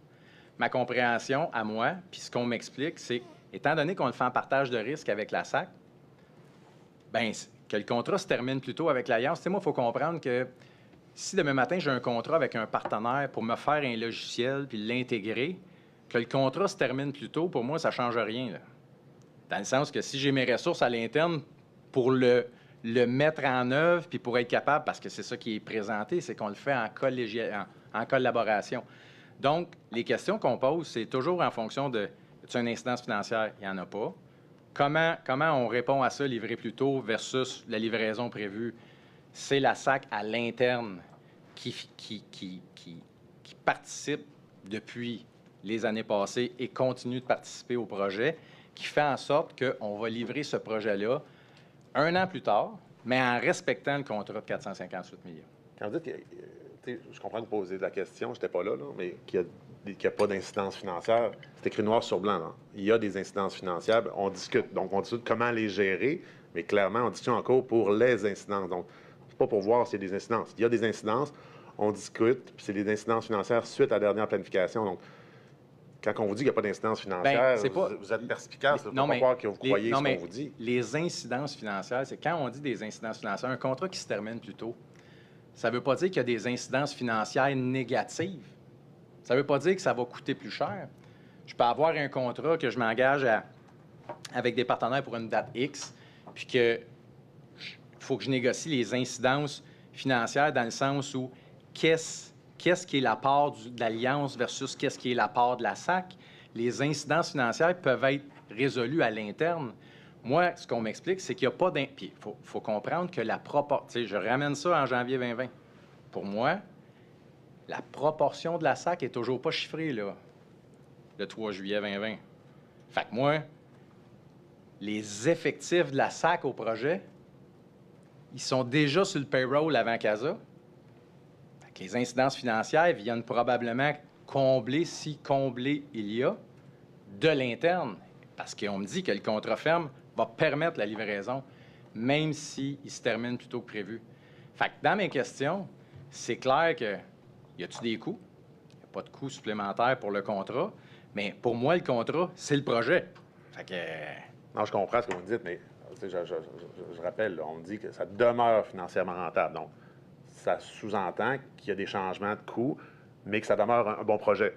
Ma compréhension à moi, puis ce qu'on m'explique, c'est, étant donné qu'on le fait en partage de risque avec la SAC, bien, que le contrat se termine plus tôt avec l'Alliance. Tu sais, moi, il faut comprendre que si demain matin, j'ai un contrat avec un partenaire pour me faire un logiciel puis l'intégrer, que le contrat se termine plus tôt, pour moi, ça ne change rien. Là. Dans le sens que si j'ai mes ressources à l'interne pour le mettre en œuvre puis pour être capable, parce que c'est ça qui est présenté, c'est qu'on le fait en collaboration. Donc, les questions qu'on pose, c'est toujours en fonction de, y a une incidence financière? Il n'y en a pas. Comment on répond à ça, livrer plus tôt versus la livraison prévue? C'est la SAC à l'interne qui participe depuis les années passées et continue de participer au projet, qui fait en sorte qu'on va livrer ce projet-là 1 an plus tard, mais en respectant le contrat de 458 millions.
Quand vous dites que, je comprends de poser la question, je n'étais pas là, mais qu'il n'y a pas d'incidence financière, c'est écrit noir sur blanc. Là. Il y a des incidences financières, on discute. Donc, on discute comment les gérer, mais clairement en discussion en cours pour les incidences. Donc, c'est pas pour voir s'il y a des incidences. Il y a des incidences, on discute, puis c'est des incidences financières suite à la dernière planification. Donc, quand on vous dit qu'il n'y a pas d'incidence financière, vous êtes perspicace. Il ne faut pas croire que vous croyez ce qu'on vous dit.
Les incidences financières, c'est quand on dit des incidences financières, un contrat qui se termine plus tôt, ça ne veut pas dire qu'il y a des incidences financières négatives. Ça ne veut pas dire que ça va coûter plus cher. Je peux avoir un contrat que je m'engage avec des partenaires pour une date X, puis qu'il faut que je négocie les incidences financières dans le sens où qu'est-ce qui est la part de l'Alliance versus qu'est-ce qui est la part de la SAC. Les incidences financières peuvent être résolues à l'interne. Moi, ce qu'on m'explique, c'est qu'il n'y a pas Puis il faut comprendre que la proportion... Je ramène ça en janvier 2020. Pour moi, la proportion de la SAC est toujours pas chiffrée, là, le 3 juillet 2020. Fait que moi, les effectifs de la SAC au projet, ils sont déjà sur le payroll avant CASA. Fait que les incidences financières viennent probablement combler, si combler il y a, de l'interne. Parce qu'on me dit que le contrat ferme va permettre la livraison, même s'il se termine plus tôt que prévu. Fait que dans mes questions, c'est clair que y a-t-il des coûts? Il n'y a pas de coûts supplémentaires pour le contrat, mais pour moi, le contrat, c'est le projet. Fait que...
Non, je comprends ce que vous me dites, mais je rappelle, là, on me dit que ça demeure financièrement rentable. Donc, ça sous-entend qu'il y a des changements de coûts, mais que ça demeure un bon projet.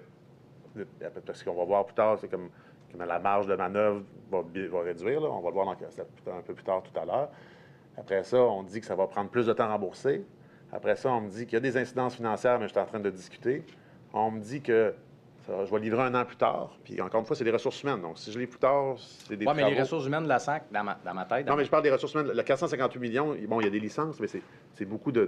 Parce qu'on va voir plus tard, c'est comme la marge de manœuvre va réduire. Là. On va le voir un peu plus tard tout à l'heure. Après ça, on dit que ça va prendre plus de temps à rembourser. Après ça, on me dit qu'il y a des incidences financières, mais je suis en train de discuter. On me dit que je vais livrer 1 an plus tard. Puis encore une fois, c'est des ressources humaines. Donc, si je livre plus tard, c'est des travaux.
Oui, mais les ressources humaines de la SAC, dans ma tête...
Non, mais je parle des ressources humaines. Le 458 millions, bon, il y a des licences, mais c'est beaucoup de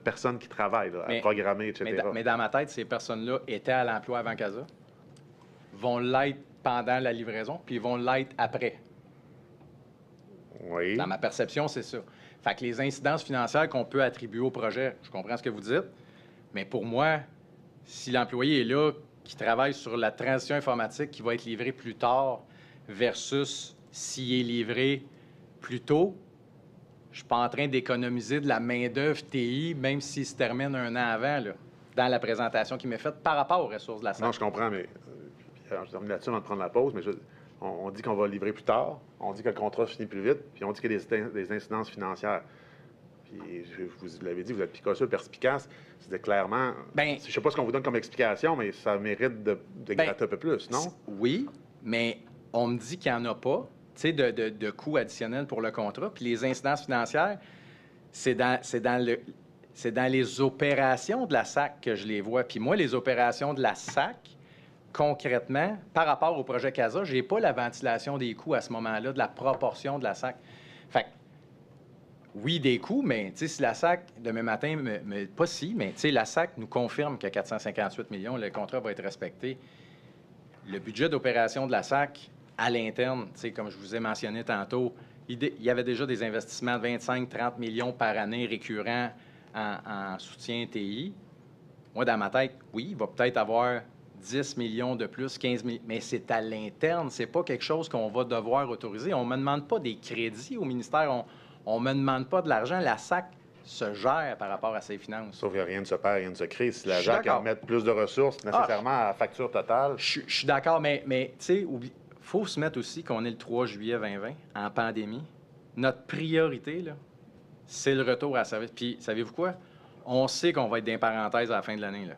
personnes qui travaillent là, à programmer, etc.
Mais dans ma tête, ces personnes-là étaient à l'emploi avant CASA, vont l'être pendant la livraison, puis vont l'être après.
Oui.
Dans ma perception, c'est ça. Fait que les incidences financières qu'on peut attribuer au projet, je comprends ce que vous dites, mais pour moi, si l'employé est là, qui travaille sur la transition informatique qui va être livrée plus tard versus s'il est livré plus tôt, je suis pas en train d'économiser de la main-d'œuvre TI, même s'il se termine 1 an avant, là, dans la présentation qui m'est faite par rapport aux ressources de la SAC.
Non, je comprends, mais je termine là-dessus avant de prendre la pause, mais on dit qu'on va livrer plus tard, on dit que le contrat finit plus vite, puis on dit qu'il y a des incidences financières. Puis, vous l'avez dit, vous êtes perspicace. C'était clairement... je ne sais pas ce qu'on vous donne comme explication, mais ça mérite de gratter un peu plus, non?
Oui, mais on me dit qu'il n'y en a pas, tu sais, de coûts additionnels pour le contrat. Puis les incidences financières, c'est dans les opérations de la SAC que je les vois. Puis moi, les opérations de la SAC, concrètement, par rapport au projet CASA, je n'ai pas la ventilation des coûts à ce moment-là, de la proportion de la SAC. Fait que, oui, des coûts, mais si la SAC, demain matin, pas si, mais la SAC nous confirme que 458 millions, le contrat va être respecté. Le budget d'opération de la SAC, à l'interne, comme je vous ai mentionné tantôt, il y avait déjà des investissements de 25-30 millions par année récurrents en soutien TI. Moi, dans ma tête, oui, il va peut-être avoir 10 millions de plus, 15 millions, mais c'est à l'interne, c'est pas quelque chose qu'on va devoir autoriser. On ne me demande pas des crédits au ministère, on ne me demande pas de l'argent. La SAC se gère par rapport à ses finances.
Sauf que rien ne se perd, rien ne se crée. Si la SAC en met plus de ressources, nécessairement à la facture totale...
Je suis d'accord, mais tu sais, il faut se mettre aussi qu'on est le 3 juillet 2020, en pandémie. Notre priorité, là, c'est le retour à service. Puis, savez-vous quoi? On sait qu'on va être dans les parenthèses à la fin de l'année, là.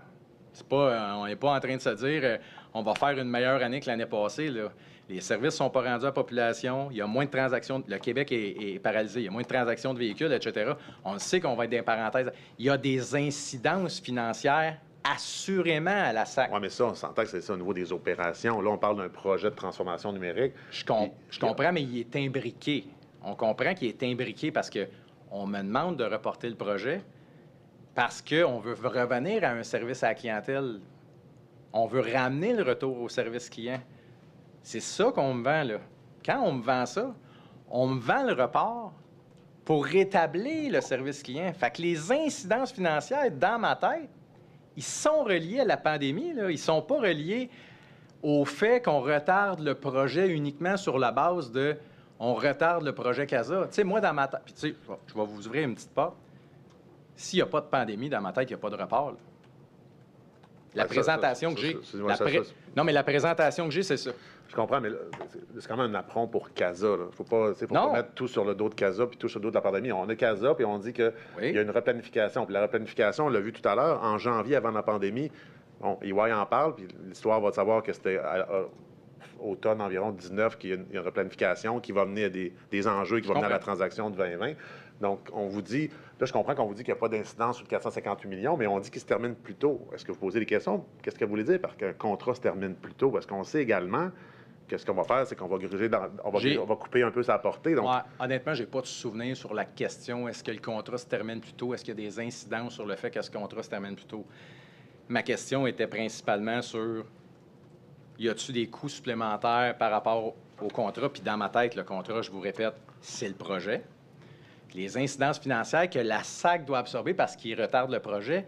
C'est pas, on n'est pas en train de se dire on va faire une meilleure année que l'année passée, là. Les services ne sont pas rendus à la population. Il y a moins de transactions. Le Québec est paralysé. Il y a moins de transactions de véhicules, etc. On sait qu'on va être dans les parenthèses. Il y a des incidences financières assurément à la SAC.
Oui, mais ça, on s'entend que c'est ça au niveau des opérations. Là, on parle d'un projet de transformation numérique.
Je comprends, mais il est imbriqué. On comprend qu'il est imbriqué parce qu'on me demande de reporter le projet parce qu'on veut revenir à un service à la clientèle. On veut ramener le retour au service client. C'est ça qu'on me vend, là. Quand on me vend ça, on me vend le report pour rétablir le service client. Fait que les incidences financières, dans ma tête, ils sont reliés à la pandémie, là. Ils sont pas reliés au fait qu'on retarde le projet uniquement sur la base de on retarde le projet CASA. Tu sais, moi, dans ma tête, puis tu sais, je vais vous ouvrir une petite porte. S'il n'y a pas de pandémie, dans ma tête, il n'y a pas de report, là. La présentation que j'ai... Non, mais la présentation que j'ai, c'est ça.
Je comprends, mais là, c'est quand même un apprend pour CASA. Il ne faut pas mettre tout sur le dos de CASA puis tout sur le dos de la pandémie. On a CASA, puis on dit qu'il y a une replanification. Puis la replanification, on l'a vu tout à l'heure, en janvier, avant la pandémie, bon, EY en parle, puis l'histoire va savoir que c'était automne environ 19 qu'il y a une replanification qui va mener à des enjeux, qui va mener à la transaction de 2020. Donc, on vous dit, là, je comprends qu'on vous dit qu'il n'y a pas d'incidence sur le 458 millions, mais on dit qu'il se termine plus tôt. Est-ce que vous posez des questions? Qu'est-ce que vous voulez dire par qu'un contrat se termine plus tôt? Parce qu'on sait également que ce qu'on va faire, c'est qu'on va gruger on va couper un peu sa portée. Donc...
Ouais, honnêtement, je n'ai pas de souvenir sur la question est-ce que le contrat se termine plus tôt? Est-ce qu'il y a des incidences sur le fait que ce contrat se termine plus tôt? Ma question était principalement sur y a-t-il des coûts supplémentaires par rapport au contrat? Puis dans ma tête, le contrat, je vous répète, c'est le projet. Les incidences financières que la SAC doit absorber parce qu'il retarde le projet,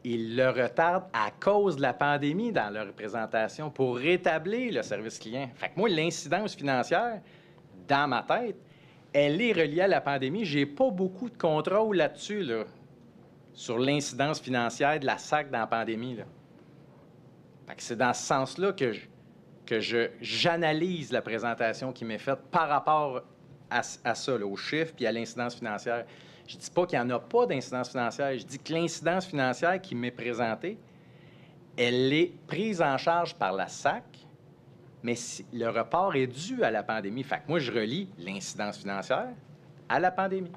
il le retarde à cause de la pandémie dans leur présentation pour rétablir le service client. Fait que moi, l'incidence financière, dans ma tête, elle est reliée à la pandémie. J'ai pas beaucoup de contrôle là-dessus, là, sur l'incidence financière de la SAC dans la pandémie, là. Fait que c'est dans ce sens-là que j'analyse la présentation qui m'est faite par rapport à ça, là, aux chiffres puis à l'incidence financière. Je ne dis pas qu'il n'y en a pas d'incidence financière. Je dis que l'incidence financière qui m'est présentée, elle est prise en charge par la SAC, mais le report est dû à la pandémie. Fait que moi, je relie l'incidence financière à la pandémie.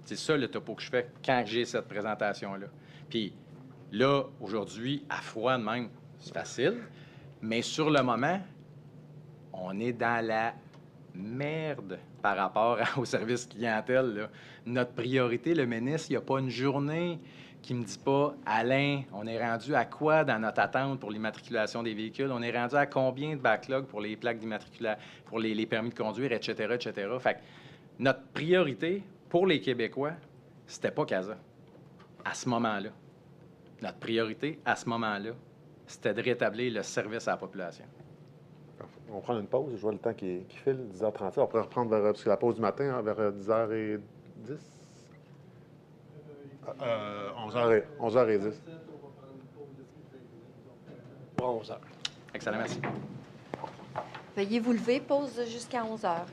C'est ça le topo que je fais quand j'ai cette présentation-là. Puis là, aujourd'hui, à froid de même, c'est facile, mais sur le moment, on est dans la merde par rapport au service clientèle, là. Notre priorité, le ministre, il n'y a pas une journée qui ne me dit pas « Alain, on est rendu à quoi dans notre attente pour l'immatriculation des véhicules? On est rendu à combien de backlog pour les plaques d'immatriculation, pour les permis de conduire, etc., etc. » Fait que notre priorité pour les Québécois, c'était pas CASA à ce moment-là. Notre priorité à ce moment-là, c'était de rétablir le service à la population.
On va prendre une pause. Je vois le temps qui file, 10h37. On pourrait reprendre parce que la pause du matin, hein, vers 10h10. 11h10.
11h.
Excellent, merci.
Veuillez vous lever, pause jusqu'à 11 heures.